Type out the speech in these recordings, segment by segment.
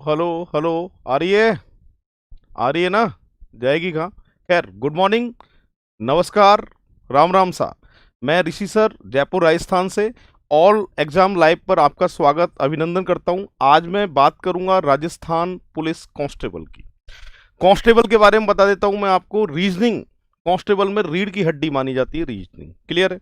Hello hello. आ रही है? आ रही है ना? जाएगी कहाँ? खैर, गुड मॉर्निंग, नमस्कार, राम राम सा। मैं ऋषि सर, जयपुर राजस्थान से ऑल एग्जाम लाइव पर आपका स्वागत अभिनंदन करता हूं। आज मैं बात करूंगा राजस्थान पुलिस कांस्टेबल की। कांस्टेबल के बारे में बता देता हूं मैं आपको। रीजनिंग कांस्टेबल में रीढ़ की हड्डी मानी जाती है रीजनिंग। क्लियर है?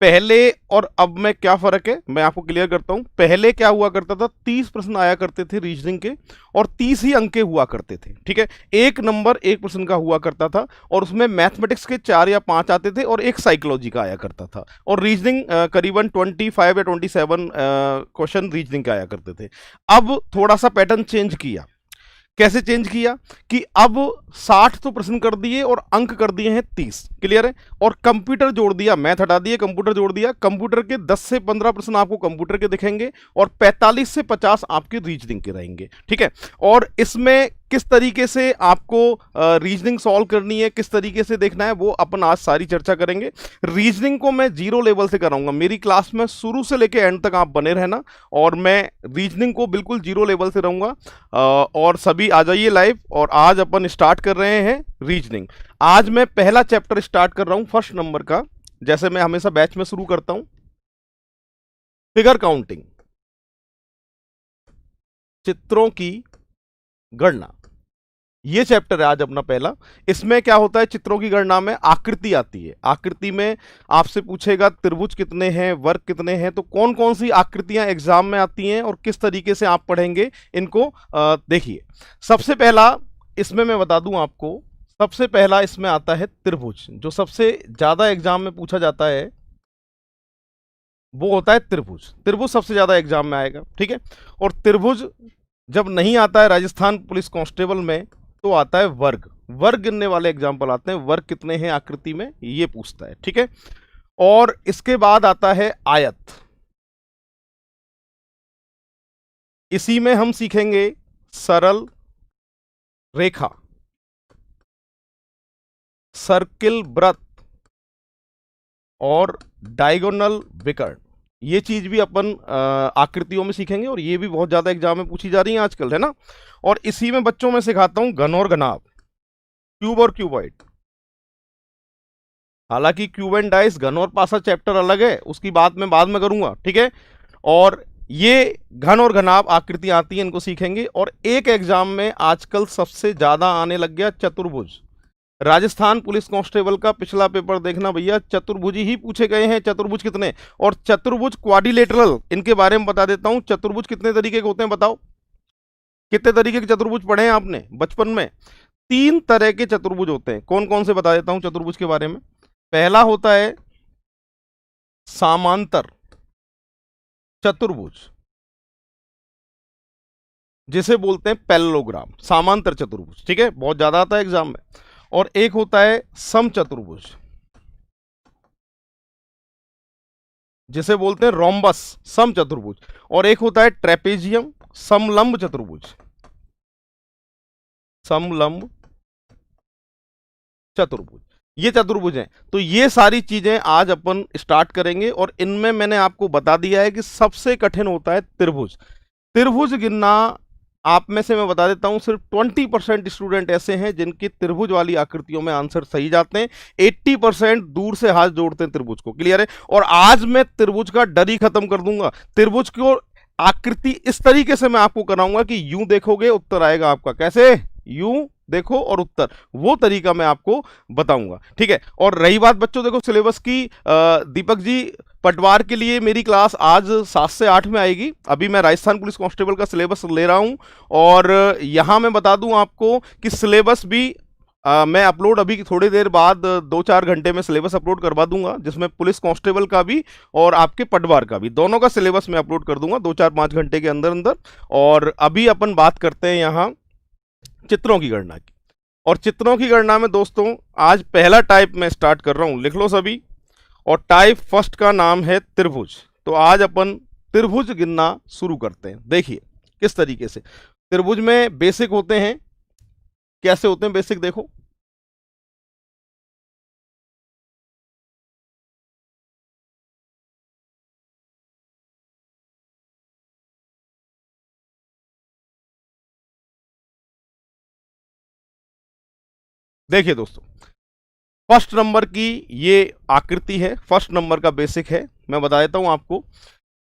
पहले और अब में क्या फर्क है मैं आपको क्लियर करता हूं। पहले क्या हुआ करता था, 30 प्रश्न आया करते थे रीजनिंग के, और 30 ही अंक के हुआ करते थे। ठीक है? एक नंबर एक प्रश्न का हुआ करता था, और उसमें मैथमेटिक्स के 4 या 5 आते थे, और एक साइकोलॉजी का आया करता था। और रीजनिंग करीबन 25 या 27 क्वेश्चन रीजनिंग के आया करते थे। अब थोड़ा सा पैटर्न चेंज किया। कैसे चेंज किया कि अब 60 तो प्रश्न कर दिए और अंक कर दिए हैं 30। क्लियर है? और कंप्यूटर जोड़ दिया, मैथ हटा दिए, कंप्यूटर जोड़ दिया। कंप्यूटर के 10 से 15 प्रश्न आपको कंप्यूटर के दिखेंगे, और 45 से 50 आपके रीजनिंग के रहेंगे। ठीक है? और इसमें किस तरीके से आपको रीजनिंग सॉल्व करनी है, किस तरीके से देखना है, वो अपन आज सारी चर्चा करेंगे। रीजनिंग को मैं जीरो लेवल से कराऊंगा। मेरी क्लास में शुरू से लेकर एंड तक आप बने रहना, और मैं रीजनिंग को बिल्कुल जीरो लेवल से रहूंगा। और सभी आ जाइए लाइव। और आज अपन स्टार्ट कर रहे हैं रीजनिंग। आज मैं पहला चैप्टर स्टार्ट कर रहा हूं, फर्स्ट नंबर का। जैसे मैं हमेशा बैच में शुरू करता हूं, फिगर काउंटिंग, चित्रों की गणना। ये चैप्टर है आज अपना पहला। इसमें क्या होता है, चित्रों की गणना में आकृति आती है। आकृति में आपसे पूछेगा त्रिभुज कितने हैं, वर्ग कितने हैं। तो कौन कौन सी आकृतियां एग्जाम में आती हैं और किस तरीके से आप पढ़ेंगे इनको, देखिए। सबसे पहला इसमें मैं बता दूं आपको, सबसे पहला इसमें आता है त्रिभुज। जो सबसे ज्यादा एग्जाम में पूछा जाता है वो होता है त्रिभुज। त्रिभुज सबसे ज्यादा एग्जाम में आएगा। ठीक है? और त्रिभुज जब नहीं आता है राजस्थान पुलिस कांस्टेबल में, तो आता है वर्ग। वर्ग गिनने वाले एग्जाम्पल आते हैं, वर्ग कितने हैं आकृति में, ये पूछता है। ठीक है? और इसके बाद आता है आयत। इसी में हम सीखेंगे सरल रेखा, सर्किल वृत्त, और डायगोनल विकर्ण। ये चीज भी अपन आकृतियों में सीखेंगे, और ये भी बहुत ज्यादा एग्जाम में पूछी जा रही है आजकल, है ना? और इसी में बच्चों में सिखाता हूं घन और घनाभ, क्यूब और क्यूबॉइड। हालांकि क्यूब एंड डाइस घन और पासा चैप्टर अलग है, उसकी बात मैं बाद में करूंगा। ठीक है? और ये घन और घनाभ आकृतियां आती हैं, इनको सीखेंगे। और एक एग्जाम में आजकल सबसे ज्यादा आने लग गया चतुर्भुज। राजस्थान पुलिस कांस्टेबल का पिछला पेपर देखना भैया, चतुर्भुज ही पूछे गए हैं। चतुर्भुज कितने, और चतुर्भुज क्वाड्रिलेटरल, इनके बारे में बता देता हूं। चतुर्भुज कितने तरीके के होते हैं बताओ? कितने तरीके के चतुर्भुज पढ़े हैं आपने बचपन में? 3 तरह के चतुर्भुज होते हैं। कौन कौन से बता देता हूं चतुर्भुज के बारे में। पहला होता है समांतर चतुर्भुज, जिसे बोलते हैं पैरेललोग्राम, समांतर चतुर्भुज। ठीक है? बहुत ज्यादा आता है एग्जाम में। और एक होता है समचतुर्भुज, जिसे बोलते हैं रोम्बस, समचतुर्भुज। और एक होता है ट्रेपेजियम, समलंब चतुर्भुज, समलंब चतुर्भुज। ये चतुर्भुज हैं। तो ये सारी चीजें आज अपन स्टार्ट करेंगे, और इनमें मैंने आपको बता दिया है कि सबसे कठिन होता है त्रिभुज। त्रिभुज गिनना, आप में से मैं बता देता हूं, सिर्फ 20% स्टूडेंट ऐसे हैं जिनकी त्रिभुज वाली आकृतियों में आंसर सही जाते हैं। 80% दूर से हाथ जोड़ते हैं त्रिभुज को। क्लियर है? और आज मैं त्रिभुज का डर ही खत्म कर दूंगा। त्रिभुज को आकृति इस तरीके से मैं आपको कराऊंगा कि यूं देखोगे उत्तर आएगा आपका। कैसे? यूं देखो और उत्तर, वो तरीका मैं आपको बताऊंगा। ठीक है? और रही बात बच्चों, देखो सिलेबस की, दीपक जी पटवार के लिए मेरी क्लास आज 7 से 8 में आएगी। अभी मैं राजस्थान पुलिस कांस्टेबल का सिलेबस ले रहा हूं, और यहां मैं बता दूं आपको कि सिलेबस भी मैं अपलोड अभी थोड़ी देर बाद 2-4 घंटे में सिलेबस अपलोड करवा दूंगा, जिसमें पुलिस कांस्टेबल का भी और आपके पटवार का भी, दोनों का सिलेबस मैं अपलोड कर दूंगा 2-4-5 घंटे के अंदर अंदर। और अभी अपन बात करते हैं यहां चित्रों की गणना की। और चित्रों की गणना में दोस्तों आज पहला टाइप मैं स्टार्ट कर रहा हूं, लिख लो सभी। और टाइप फर्स्ट का नाम है त्रिभुज। तो आज अपन त्रिभुज गिनना शुरू करते हैं। देखिए किस तरीके से त्रिभुज में बेसिक होते हैं। कैसे होते हैं बेसिक, देखो। देखिए दोस्तों, फर्स्ट नंबर की ये आकृति है, फर्स्ट नंबर का बेसिक है। मैं बता देता हूं आपको,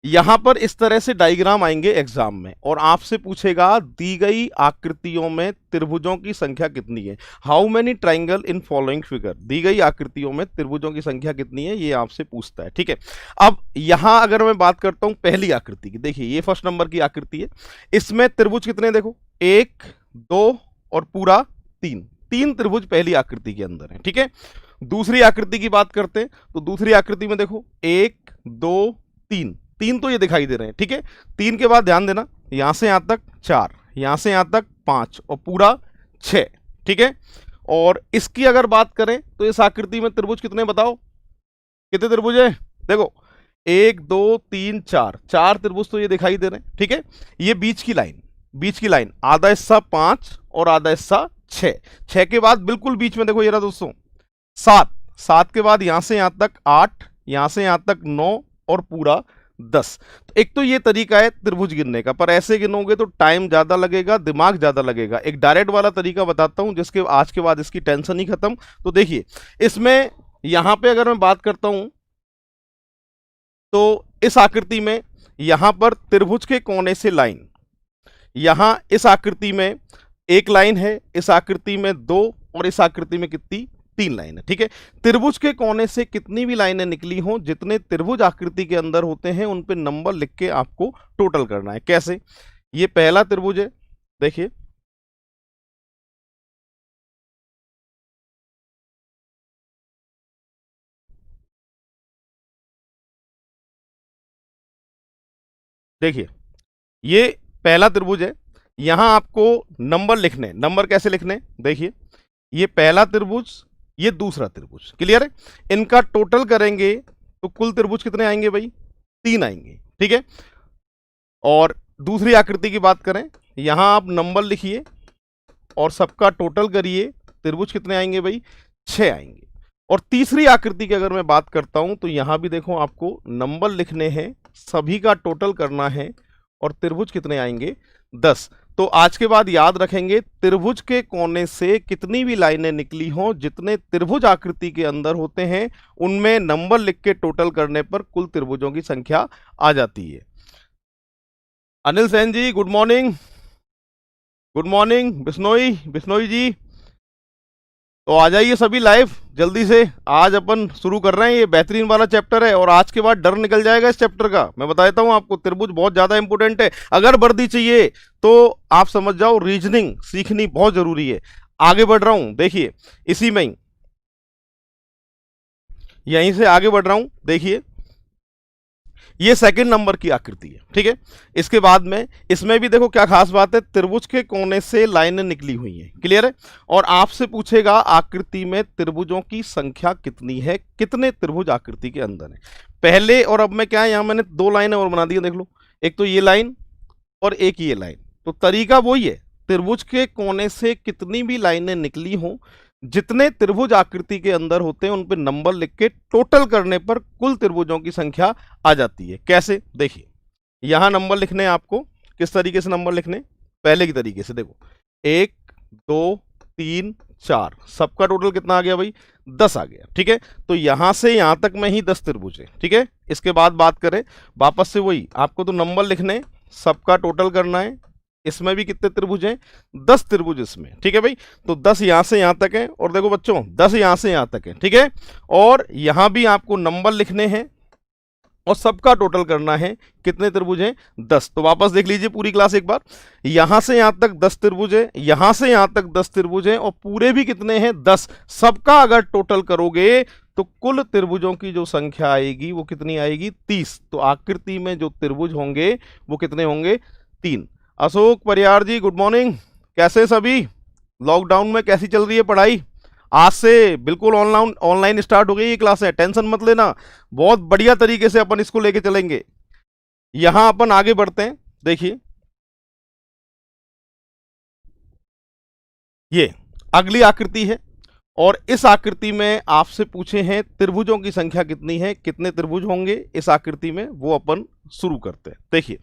यहां पर इस तरह से डायग्राम आएंगे एग्जाम में और आपसे पूछेगा दी गई आकृतियों में त्रिभुजों की संख्या कितनी है। How many triangle in following figure, दी गई आकृतियों में त्रिभुजों की संख्या कितनी है, ये आपसे पूछता है। ठीक है, अब यहां अगर मैं बात करता हूं पहली आकृति की, देखिए ये फर्स्ट नंबर की आकृति है, इसमें त्रिभुज कितने, देखो 1 2 और पूरा 3, 3 त्रिभुज पहली आकृति के अंदर है। ठीक है, दूसरी आकृति की बात करते हैं तो दूसरी आकृति में देखो 1 2 3, 3 तो ये दिखाई दे रहे हैं। ठीक है, 3 के बाद ध्यान देना, यहां से यहां तक 4, यहां से यहां तक 5 और पूरा 6। ठीक है, और इसकी अगर बात करें तो इस आकृति में त्रिभुज कितने बताओ, कितने त्रिभुज है, देखो 1 2 3 4, 4 त्रिभुज तो ये दिखाई दे रहे हैं। ठीक है, ये बीच की लाइन, बीच की लाइन आधा हिस्सा 5 और आधा हिस्सा 6, 6 के बाद बिल्कुल बीच में देखो ये रहा दोस्तों 7, 7 के बाद यहां से यहां तक 8, यहां से यहां तक 9 और पूरा 10। तो एक तो ये तरीका है त्रिभुज गिनने का, पर ऐसे गिनोगे तो टाइम ज्यादा लगेगा, दिमाग ज्यादा लगेगा। एक डायरेक्ट वाला तरीका बताता हूं जिसके आज के बाद इसकी टेंशन ही खत्म। तो देखिए इसमें यहां पे अगर मैं बात करता हूं तो इस आकृति में यहां पर त्रिभुज के कोने से लाइन, यहां इस आकृति में एक लाइन है, इस आकृति में 2 और इस आकृति में कितनी, 3 लाइनें। ठीक है, त्रिभुज के कोने से कितनी भी लाइनें निकली हों, जितने त्रिभुज आकृति के अंदर होते हैं उन पे नंबर लिख के आपको टोटल करना है। कैसे, ये पहला त्रिभुज है, देखिए देखिए ये पहला त्रिभुज है, यहां आपको नंबर लिखने, नंबर कैसे लिखने, देखिए ये पहला त्रिभुज, ये दूसरा त्रिभुज, क्लियर है। इनका टोटल करेंगे तो कुल त्रिभुज कितने आएंगे भाई, 3 आएंगे। ठीक है, और दूसरी आकृति की बात करें, यहां आप नंबर लिखिए और सबका टोटल करिए, त्रिभुज कितने आएंगे भाई, 6 आएंगे। और तीसरी आकृति की अगर मैं बात करता हूं तो यहां भी देखो आपको नंबर लिखने हैं, सभी का टोटल करना है और त्रिभुज कितने आएंगे, 10। तो आज के बाद याद रखेंगे, त्रिभुज के कोने से कितनी भी लाइनें निकली हों, जितने त्रिभुज आकृति के अंदर होते हैं उनमें नंबर लिख के टोटल करने पर कुल त्रिभुजों की संख्या आ जाती है। Anil Sen ji good morning, good morning. Bishnoi, Bishnoi ji तो आ जाइए सभी लाइव जल्दी से, आज अपन शुरू कर रहे हैं, ये बेहतरीन वाला चैप्टर है और आज के बाद डर निकल जाएगा इस चैप्टर का। मैं बता देता हूं आपको, त्रिभुज बहुत ज्यादा इंपॉर्टेंट है। अगर वर्दी चाहिए तो आप समझ जाओ रीजनिंग सीखनी बहुत जरूरी है। आगे बढ़ रहा हूं, देखिए इसी में ही यहीं से आगे बढ़ रहा हूं, देखिए ये सेकंड नंबर की आकृति है। ठीक है, इसके बाद में इसमें भी देखो क्या खास बात है, त्रिभुज के कोने से लाइनें निकली हुई हैं, क्लियर है। और आपसे पूछेगा आकृति में त्रिभुजों की संख्या कितनी है, कितने त्रिभुज आकृति के अंदर है। पहले और अब में क्या है, यहां मैंने 2 लाइनें और बना दी है, देख लो, एक तो ये लाइन और एक ये लाइन। तो तरीका वही है, त्रिभुज के कोने से कितनी भी लाइनें निकली हों, जितने त्रिभुज आकृति के अंदर होते हैं उन पे नंबर लिख के टोटल करने पर कुल त्रिभुजों की संख्या आ जाती है। कैसे, देखिए यहां नंबर लिखने हैं आपको, किस तरीके से नंबर लिखने, पहले की तरीके से देखो 1 2 3 4, सबका टोटल कितना आ गया भाई, 10 आ गया। ठीक है, तो यहां से यहां तक में ही 10 त्रिभुज है। ठीक है, इसके बाद बात करें वापस से वही, आपको तो नंबर लिखने, सबका टोटल करना है, इसमें भी कितने त्रिभुज हैं, 10 त्रिभुज इसमें। ठीक है भाई, तो 10 यहां से यहां तक है और देखो बच्चों 10 यहां से यहां तक है। ठीक है, और यहां भी आपको नंबर लिखने हैं और सबका टोटल करना है, कितने त्रिभुज हैं, 10। तो वापस देख लीजिए पूरी क्लास एक बार, यहां से यहां तक 10 त्रिभुज है, यहां से यहां तक 10 त्रिभुज हैं और पूरे भी कितने हैं, 10। सबका अगर टोटल करोगे तो कुल त्रिभुजों की जो संख्या आएगी वो कितनी आएगी, 30। तो आकृति में जो त्रिभुज होंगे वो कितने होंगे, 3। अशोक परियार जी गुड मॉर्निंग, कैसे सभी, लॉकडाउन में कैसी चल रही है पढ़ाई। आज से बिल्कुल ऑनलाइन स्टार्ट हो गई ये क्लास है, टेंशन मत लेना, बहुत बढ़िया तरीके से अपन इसको लेके चलेंगे। यहां अपन आगे बढ़ते हैं, देखिए ये अगली आकृति है और इस आकृति में आपसे पूछे हैं त्रिभुजों की संख्या कितनी है, कितने त्रिभुज होंगे इस आकृति में, वो अपन शुरू करते हैं। देखिए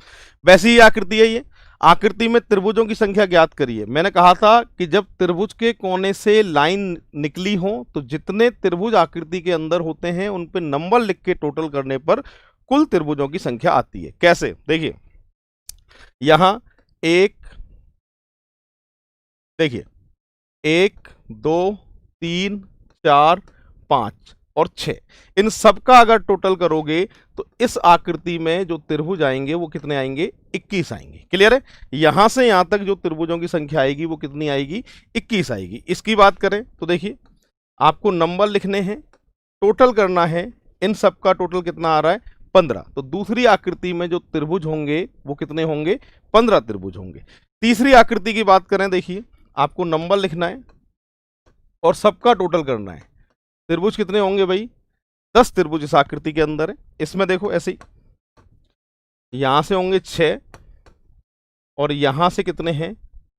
वैसी ही आकृति है ये, आकृति में त्रिभुजों की संख्या ज्ञात करिए। मैंने कहा था कि जब त्रिभुज के कोने से लाइन निकली हो तो जितने त्रिभुज आकृति के अंदर होते हैं उन पे नंबर लिख के टोटल करने पर कुल त्रिभुजों की संख्या आती है। कैसे? देखिए यहां एक, देखिए 1 2 3 4 5 और 6, इन सबका अगर टोटल करोगे तो इस आकृति में जो त्रिभुज आएंगे वो कितने आएंगे? 21 आएंगे। क्लियर है? यहां से यहां तक जो त्रिभुजों की संख्या आएगी वो कितनी आएगी? 21 आएगी। इसकी बात करें तो देखिए आपको नंबर लिखने हैं, टोटल करना है, इन सबका टोटल कितना आ रहा है? 15। तो दूसरी आकृति में जो त्रिभुज होंगे वो कितने होंगे? 15 त्रिभुज होंगे। तीसरी आकृति की बात करें, देखिए आपको नंबर लिखना है और सबका टोटल करना है। त्रिभुज कितने होंगे भाई? 10 त्रिभुज इस आकृति के अंदर है। इसमें देखो ऐसे ही, यहां से होंगे 6 और यहां से कितने हैं?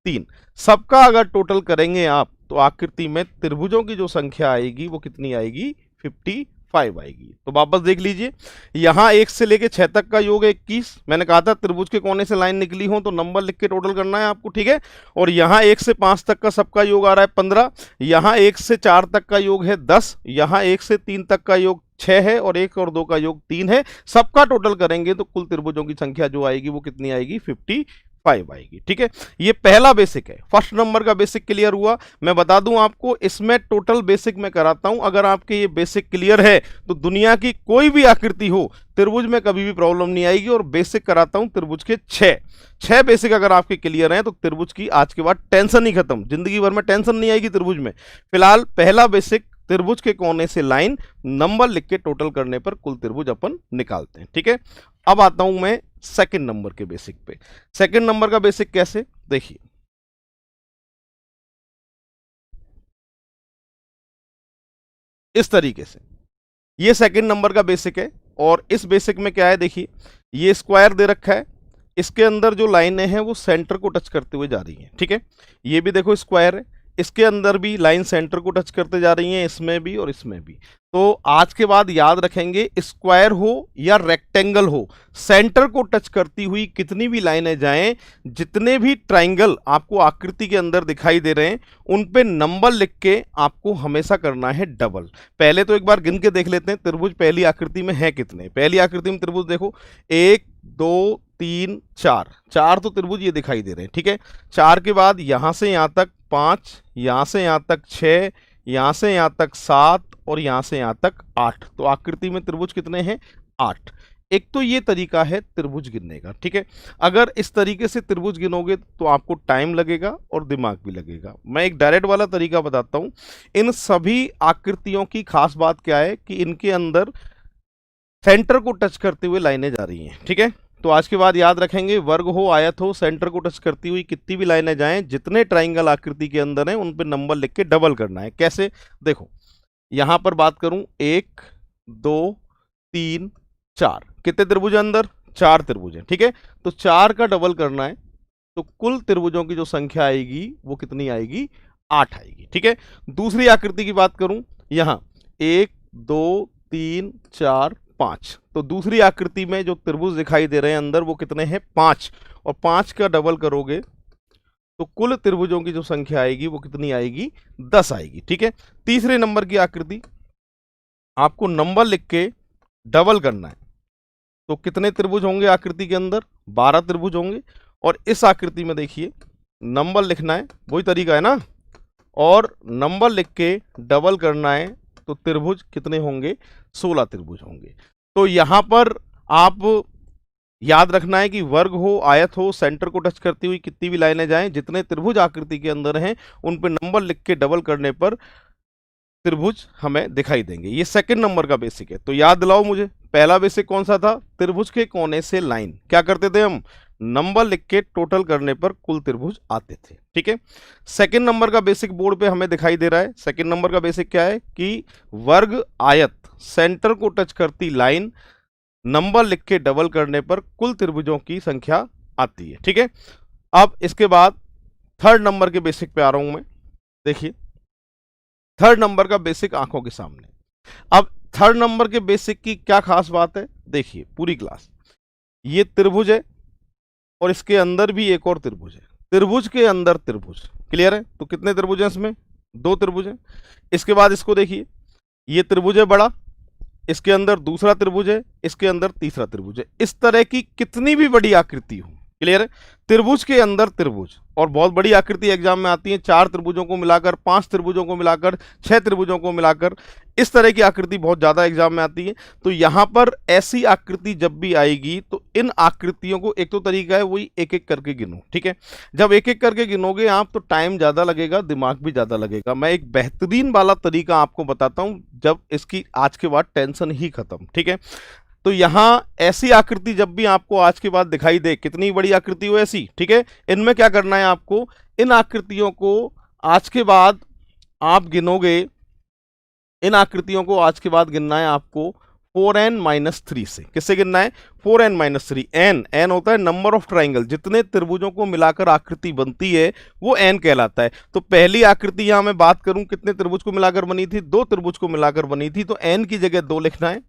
3। सबका अगर टोटल करेंगे आप तो आकृति में त्रिभुजों की जो संख्या आएगी वो कितनी आएगी? 55 आएगी। तो वापस देख लीजिए, यहां 1 से लेके 6 तक का योग है 21। मैंने कहा था त्रिभुज के कोने से लाइन निकली हो तो नंबर लिख के टोटल करना है आपको, ठीक है। और यहां 1 से 5 तक का सबका योग आ रहा है 15, यहां 1 से 4 तक का योग है 10, यहां 1 से 3 तक का योग 6 है और 1 और 2 का योग 3 है। सबका टोटल करेंगे तो कुल त्रिभुजों की संख्या जो आएगी वो कितनी आएगी? 55 आएगी, ठीक है। ये पहला बेसिक है, फर्स्ट नंबर का बेसिक क्लियर हुआ। मैं बता दूं आपको, इसमें टोटल बेसिक मैं कराता हूं। अगर आपके ये बेसिक क्लियर है तो दुनिया की कोई भी आकृति हो त्रिभुज में कभी भी प्रॉब्लम नहीं आएगी। और बेसिक कराता हूं त्रिभुज के 6 बेसिक अगर आपके क्लियर हैं तो त्रिभुज की आज के बाद टेंशन ही खत्म, जिंदगी भर में टेंशन नहीं आएगी त्रिभुज में। फिलहाल पहला बेसिक, त्रिभुज के कोने से लाइन नंबर लिख के टोटल करने पर कुल त्रिभुज अपन निकालते हैं, ठीक है। अब आता हूं मैं सेकंड नंबर के बेसिक पे। सेकंड नंबर का बेसिक कैसे? देखिए इस तरीके से, ये सेकंड नंबर का बेसिक है। और इस बेसिक में क्या है? देखिए ये स्क्वायर दे रखा है, इसके अंदर जो लाइनें हैं वो सेंटर को टच करते हुए जा रही हैं, ठीक है। ये भी देखो स्क्वायर है, इसके अंदर भी लाइन सेंटर को टच करते जा रही हैं, इसमें भी और इसमें भी। तो आज के बाद याद रखेंगे, स्क्वायर हो या रेक्टेंगल हो, सेंटर को टच करती हुई कितनी भी लाइनें जाएं, जितने भी ट्राइंगल आपको आकृति के अंदर दिखाई दे रहे हैं उन पे नंबर लिख के आपको हमेशा करना है डबल। पहले तो एक बार गिन के देख लेते हैं त्रिभुज पहली आकृति में है कितने। पहली आकृति में त्रिभुज देखो 1 2 3 4, 4 तो त्रिभुज ये दिखाई दे रहे हैं, ठीक है। 4 के बाद यहां से यहां तक 5, यहां से यहां तक 6, यहां से यहां तक 7 और यहां से यहां तक 8। तो आकृति में त्रिभुज कितने हैं? 8। एक तो ये तरीका है त्रिभुज गिनने का, ठीक है। अगर इस तरीके से त्रिभुज गिनोगे तो आपको टाइम लगेगा और दिमाग भी लगेगा। मैं एक डायरेक्ट वाला तरीका बताता हूं। इन सभी आकृतियों की खास बात क्या है कि इनके अंदर सेंटर को टच करते हुए लाइनें जा रही हैं, ठीक है। तो आज के बाद याद रखेंगे, वर्ग हो आयत हो, सेंटर को टच करती हुई कितनी भी लाइनें जाएं, जितने ट्राइंगल आकृति के अंदर हैं उन पे नंबर लिख के डबल करना है। कैसे? देखो यहां पर बात करूं 1 2 3 4, कितने त्रिभुज अंदर? 4 त्रिभुज हैं, ठीक है। तो 4 का डबल करना है तो कुल त्रिभुजों की जो संख्या आएगी वो कितनी आएगी? 8 आएगी, ठीक है। दूसरी आकृति की बात करूं, यहां 1 2 3 4 5, तो दूसरी आकृति में जो त्रिभुज दिखाई दे रहे हैं अंदर वो कितने हैं? 5। और 5 का डबल करोगे तो कुल त्रिभुजों की जो संख्या आएगी वो कितनी आएगी? 10 आएगी, ठीक है। तीसरे नंबर की आकृति, आपको नंबर लिख के डबल करना है तो कितने त्रिभुज होंगे आकृति के अंदर? 12 त्रिभुज होंगे। और इस आकृति में देखिए नंबर लिखना है, वही तरीका है ना, और नंबर लिख के डबल करना है तो त्रिभुज कितने होंगे? 16 त्रिभुज होंगे। तो यहां पर आप याद रखना है कि वर्ग हो आयत हो, सेंटर को टच करती हुई कितनी भी लाइनें जाएं, जितने त्रिभुज आकृति के अंदर हैं उन पे नंबर लिख के डबल करने पर त्रिभुज हमें दिखाई देंगे। ये सेकंड नंबर का बेसिक है। तो याद दिलाओ मुझे, पहला बेसिक कौन सा था? त्रिभुज के कोने से लाइन क्या करते थे हम? नंबर लिख के टोटल करने पर कुल त्रिभुज आते थे, ठीक है। सेकंड नंबर का बेसिक बोर्ड पे हमें दिखाई दे रहा है। सेकंड नंबर का बेसिक क्या है कि वर्ग आयत, सेंटर को टच करती लाइन, नंबर लिख के डबल करने पर कुल त्रिभुजों की संख्या आती है, ठीक है। अब इसके बाद थर्ड नंबर के बेसिक पे आ रहा हूं मैं। देखिए थर्ड नंबर का बेसिक आंखों के सामने। अब थर्ड नंबर के बेसिक की क्या खास बात है? देखिए पूरी क्लास, ये त्रिभुज है, और इसके अंदर भी एक और त्रिभुज है, त्रिभुज के अंदर त्रिभुज। क्लियर है? तो कितने त्रिभुज हैं इसमें? 2 त्रिभुज हैं। इसके बाद इसको देखिए, ये त्रिभुज है बड़ा, इसके अंदर दूसरा त्रिभुज है, इसके अंदर तीसरा त्रिभुज है। इस तरह की कितनी भी बड़ी आकृति हो, क्लियर है, त्रिभुज के अंदर त्रिभुज, और बहुत बड़ी आकृति एग्जाम में आती है, 4 त्रिभुजों को मिलाकर, 5 त्रिभुजों को मिलाकर, 6 त्रिभुजों को मिलाकर, इस तरह की आकृति बहुत ज्यादा एग्जाम में आती है। तो यहां पर ऐसी आकृति जब भी आएगी तो इन आकृतियों को, एक तो तरीका है वही एक एक करके गिनो, ठीक है। जब एक एक करके गिनोगे आप तो टाइम ज्यादा लगेगा, दिमाग भी ज्यादा लगेगा। मैं एक बेहतरीन वाला तरीका आपको बताता हूं, जब इसकी आज के बाद टेंशन ही खत्म, ठीक है। तो यहां ऐसी आकृति जब भी आपको आज के बाद दिखाई दे, कितनी बड़ी आकृति हो ऐसी, ठीक है, इनमें क्या करना है आपको, इन आकृतियों को आज के बाद आप गिनोगे, इन आकृतियों को आज के बाद गिनना है आपको 4n-3 से। किससे गिनना है? 4n-3। n होता है नंबर ऑफ ट्राइंगल, जितने त्रिभुजों को मिलाकर आकृति बनती है वो n कहलाता है। तो पहली आकृति यहां मैं बात करूं कितने त्रिभुज को मिलाकर बनी थी? 2 त्रिभुज को मिलाकर बनी थी, तो n की जगह 2 लिखना है,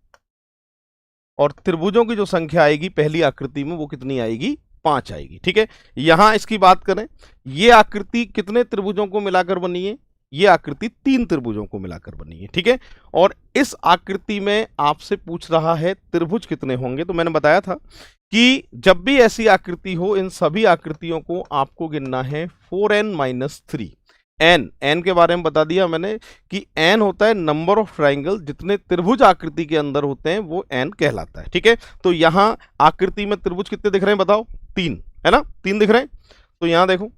और त्रिभुजों की जो संख्या आएगी पहली आकृति में वो कितनी आएगी? 5 आएगी, ठीक है। यहां इसकी बात करें, ये आकृति कितने त्रिभुजों को मिलाकर बनी है? ये आकृति 3 त्रिभुजों को मिलाकर बनी है, ठीक है। और इस आकृति में आपसे पूछ रहा है त्रिभुज कितने होंगे। तो मैंने बताया था कि जब भी ऐसी आकृति हो, इन सभी आकृतियों को आपको गिनना है 4n-3। n के बारे में बता दिया मैंने कि n होता है नंबर ऑफ ट्राइंगल, जितने त्रिभुज आकृति के अंदर होते हैं वो n कहलाता है, ठीक है। तो यहां आकृति में त्रिभुज कितने दिख रहे हैं बताओ? 3 है ना, 3 दिख रहे हैं। तो यहां देखो,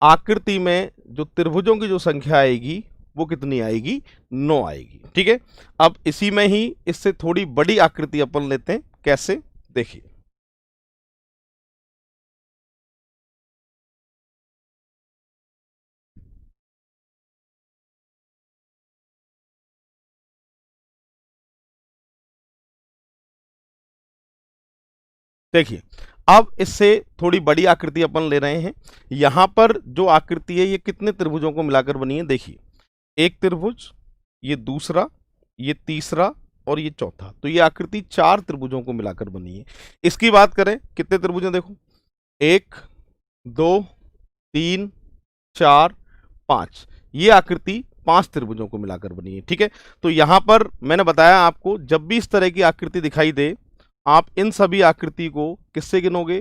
आकृति में जो त्रिभुजों की जो संख्या आएगी वो कितनी आएगी? 9 आएगी, ठीक है। अब इसी में ही इससे थोड़ी बड़ी आकृति अपन लेते हैं। कैसे? देखिए, देखिए अब इससे थोड़ी बड़ी आकृति अपन ले रहे हैं। यहां पर जो आकृति है ये कितने त्रिभुजों को मिलाकर बनी है? देखिए, एक त्रिभुज, ये दूसरा, ये तीसरा और ये चौथा। तो ये आकृति 4 त्रिभुजों को मिलाकर बनी है। इसकी बात करें कितने त्रिभुज हैं? देखो, 1 2 3 4 5। ये आकृति 5 त्रिभुजों को मिलाकर बनी है, ठीक है। तो यहां पर मैंने बताया आपको, जब भी इस तरह की आकृति दिखाई दे, आप इन सभी आकृति को किससे गिनोगे?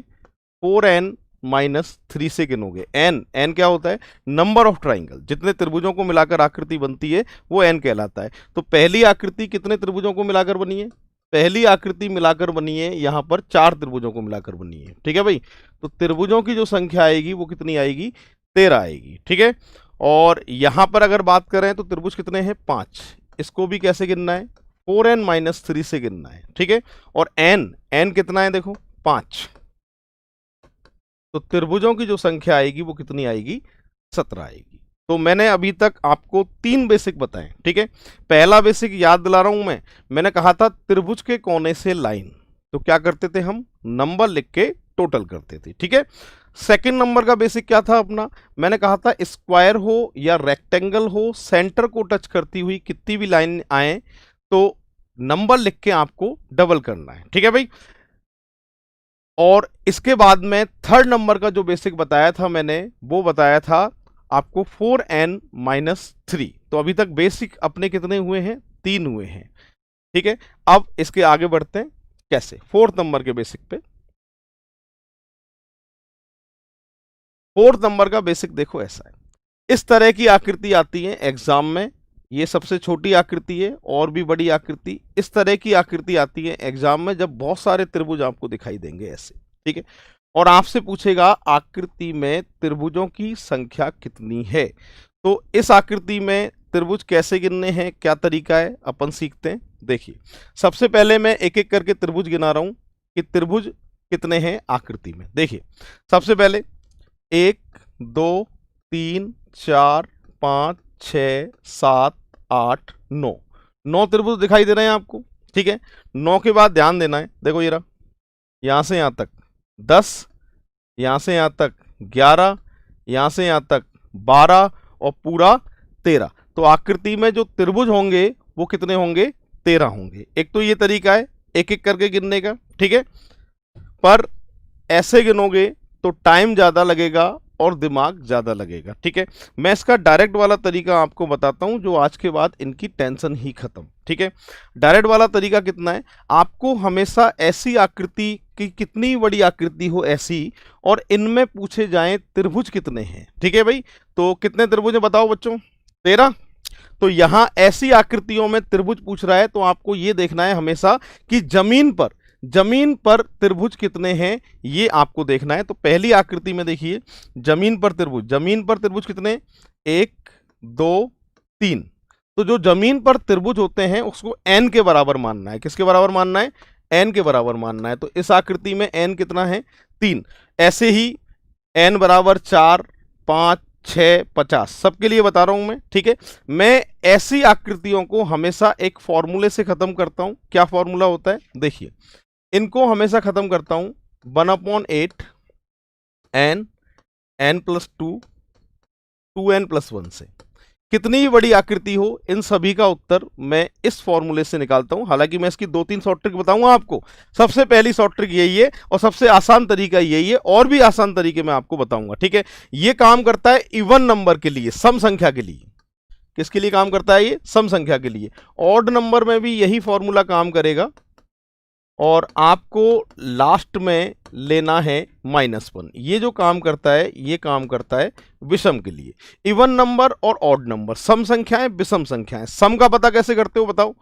4n-3 से गिनोगे। n क्या होता है? नंबर ऑफ ट्राइंगल, जितने त्रिभुजों को मिलाकर आकृति बनती है वो n कहलाता है। तो पहली आकृति कितने त्रिभुजों को मिलाकर बनी है? पहली आकृति मिलाकर बनी है यहां पर 4 त्रिभुजों को मिलाकर बनी है, ठीक है भाई। तो त्रिभुजों की जो संख्या आएगी वो कितनी आएगी? 13 आएगी, ठीक है। और यहां पर अगर बात करें तो त्रिभुज कितने हैं? 5। इसको भी कैसे गिनना है? 4n-3 से गिनना है, ठीक है। और n कितना है? देखो, 5। तो त्रिभुजों की जो संख्या आएगी वो कितनी आएगी? 17 आएगी। तो मैंने अभी तक आपको 3 बेसिक बताए, ठीक है। पहला बेसिक याद दिला रहा हूं मैंने कहा था त्रिभुज के कोने से लाइन, तो क्या करते थे हम? नंबर लिख के टोटल करते थे, ठीक है। सेकंड नंबर का बेसिक क्या था अपना? मैंने कहा था स्क्वायर हो या रेक्टेंगल हो, सेंटर को टच करती हुई कितनी भी लाइन आए तो नंबर लिख के आपको डबल करना है, ठीक है भाई। और इसके बाद में थर्ड नंबर का जो बेसिक बताया था मैंने, वो बताया था आपको 4n-3। तो अभी तक बेसिक अपने कितने हुए हैं? 3 हुए हैं, ठीक है। अब इसके आगे बढ़ते हैं। कैसे? 4th नंबर के बेसिक पे। 4th नंबर का बेसिक देखो ऐसा है, इस तरह की आकृति आती है एग्जाम में। ये सबसे छोटी आकृति है, और भी बड़ी आकृति, इस तरह की आकृति आती है एग्जाम में जब बहुत सारे त्रिभुज आपको दिखाई देंगे ऐसे, ठीक है। और आपसे पूछेगा आकृति में त्रिभुजों की संख्या कितनी है। तो इस आकृति में त्रिभुज कैसे गिनने हैं, क्या तरीका है, अपन सीखते हैं। देखिए, सबसे पहले मैं एक एक करके त्रिभुज गिना रहा हूं कि त्रिभुज कितने हैं आकृति में। देखिए, सबसे पहले 1 2 3 4 5 6 7 8 9 त्रिभुज दिखाई दे रहे हैं आपको, ठीक है। 9 के बाद ध्यान देना है, देखो ये रहा, यहां से यहां तक 10, यहां से यहां तक 11, यहां से यहां तक 12 और पूरा 13। तो आकृति में जो त्रिभुज होंगे वो कितने होंगे? 13 होंगे। एक तो ये तरीका है एक एक करके गिनने का, ठीक है। पर ऐसे गिनोगे तो टाइम ज़्यादा लगेगा और दिमाग ज़्यादा लगेगा। ठीक है, मैं इसका डायरेक्ट वाला तरीका आपको बताता हूं, जो आज के बाद इनकी टेंशन ही खत्म। ठीक है, डायरेक्ट वाला तरीका कितना है, आपको हमेशा ऐसी आकृति की, कितनी बड़ी आकृति हो ऐसी, और इनमें पूछे जाएं त्रिभुज कितने हैं। ठीक है भाई, तो कितने त्रिभुज हैं बताओ बच्चों? 13। तो यहां ऐसी आकृतियों में त्रिभुज पूछ रहा है, तो आपको यह देखना है हमेशा कि जमीन पर त्रिभुज कितने हैं, ये आपको देखना है। तो पहली आकृति में देखिए, जमीन पर त्रिभुज कितने? 1 2 3। तो जो जमीन पर त्रिभुज होते हैं उसको n के बराबर मानना है। किसके बराबर मानना है? n के बराबर मानना है। तो इस आकृति में n कितना है? 3। ऐसे ही n बराबर 4 5 6 50 सबके लिए बता रहा हूं मैं। ठीक है, मैं ऐसी आकृतियों को हमेशा एक फॉर्मूले से खत्म करता हूं। क्या फॉर्मूला होता है? देखिए, इनको हमेशा खत्म करता हूं 1/8 n+2 2n+1 से। कितनी भी बड़ी आकृति हो, इन सभी का उत्तर मैं इस फॉर्मूले से निकालता हूं। हालांकि मैं इसकी 2-3 शॉर्ट ट्रिक बताऊंगा आपको। सबसे पहली शॉर्ट ट्रिक यही है और सबसे आसान तरीका यही है, और भी आसान तरीके मैं आपको बताऊंगा। ठीक है, ये काम करता है इवन नंबर के लिए, सम संख्या के लिए। किसके लिए काम करता है ये? सम संख्या के लिए। ऑड नंबर में भी यही फॉर्मूला काम करेगा, और आपको लास्ट में लेना है -1। ये जो काम करता है, ये काम करता है विषम के लिए। इवन नंबर और ऑड नंबर, सम संख्याएं विषम संख्याएं। सम का पता कैसे करते हो बताओ?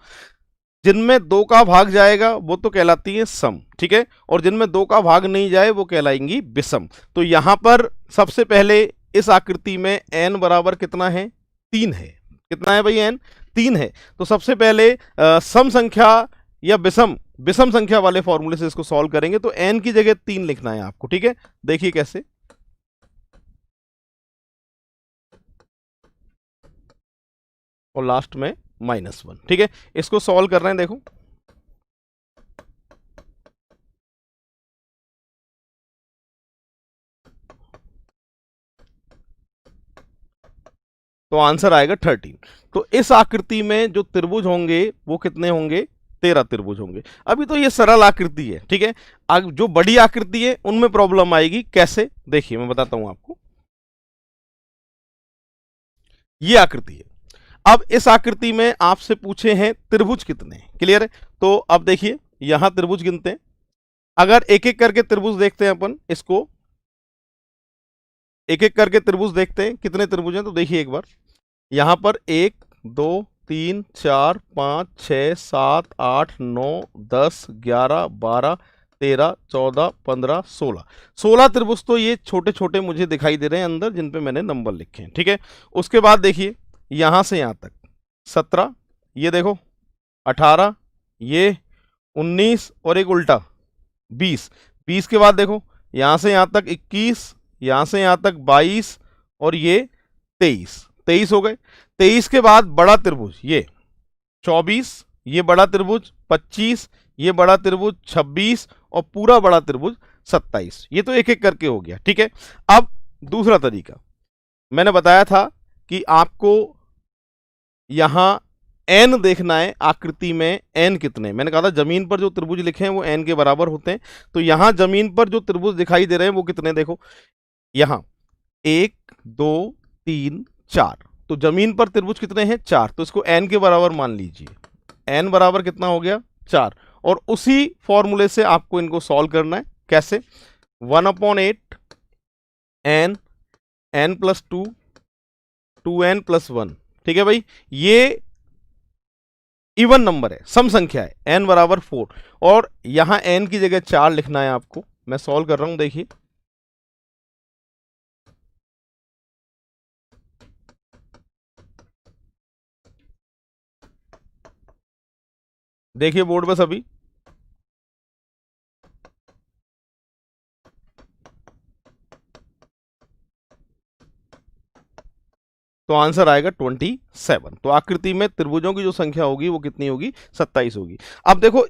जिनमें 2 का भाग जाएगा वो तो कहलाती है सम। ठीक है, और जिनमें 2 का भाग नहीं जाए वो कहलाएंगी विषम। तो यहां पर सबसे पहले इस आकृति में n बराबर कितना है? 3 है। कितना है भाई? n 3 है। तो सबसे पहले सम संख्या या विषम संख्या वाले फॉर्मूले से इसको सॉल्व करेंगे। तो n की जगह 3 लिखना है आपको। ठीक है, देखिए कैसे। और लास्ट में -1। ठीक है, इसको सॉल्व कर रहे हैं। देखो, तो आंसर आएगा 13। तो इस आकृति में जो त्रिभुज होंगे वो कितने होंगे? 13 त्रिभुज होंगे। अभी तो ये सरल आकृति है। ठीक है, अब जो बड़ी आकृति है उनमें प्रॉब्लम आएगी। कैसे? देखिए मैं बताता हूं आपको। ये आकृति है। अब इस आकृति में आपसे पूछे हैं त्रिभुज कितने हैं। क्लियर है? तो अब देखिए, यहां त्रिभुज गिनते हैं। अगर एक एक करके त्रिभुज देखते हैं अपन, इसको एक एक करके त्रिभुज देखते हैं कितने त्रिभुज हैं। तो देखिए एक बार, यहां पर 1 2 3 4 5 6 7 8 9 10 11 12 13 14 15 16 त्रिभुज। तो ये छोटे छोटे मुझे दिखाई दे रहे हैं अंदर, जिन पे मैंने नंबर लिखे हैं। ठीक है, उसके बाद देखिए यहां से यहां तक 17, ये देखो 18, ये 19 और एक उल्टा 20। 20 के बाद देखो यहां से यहां तक 21, यहां से यहां तक 22 और ये 23 हो गए। 23 के बाद बड़ा त्रिभुज ये 24, ये बड़ा त्रिभुज 25, ये बड़ा त्रिभुज 26 और पूरा बड़ा त्रिभुज 27। ये तो एक एक करके हो गया। ठीक है, अब दूसरा तरीका मैंने बताया था कि आपको यहां n देखना है। आकृति में n कितने? मैंने कहा था जमीन पर जो त्रिभुज लिखे हैं वो n के बराबर होते हैं। तो यहां जमीन पर जो त्रिभुज दिखाई दे रहे हैं वो कितने? देखो यहां 1 2 3 4। तो जमीन पर त्रिभुज कितने हैं? 4। तो इसको n के बराबर मान लीजिए। n बराबर कितना हो गया? 4। और उसी फॉर्मूले से आपको इनको सॉल्व करना है। कैसे? 1/8 n+2 2n+1। ठीक है भाई, ये इवन नंबर है, सम संख्या है। n बराबर 4 और यहां n की जगह 4 लिखना है आपको। मैं सॉल्व कर रहा हूं। देखिए देखिए बोर्ड पर सभी, तो आंसर आएगा 27। तो आकृति में त्रिभुजों की जो संख्या होगी वो कितनी होगी? 27 होगी। अब देखो,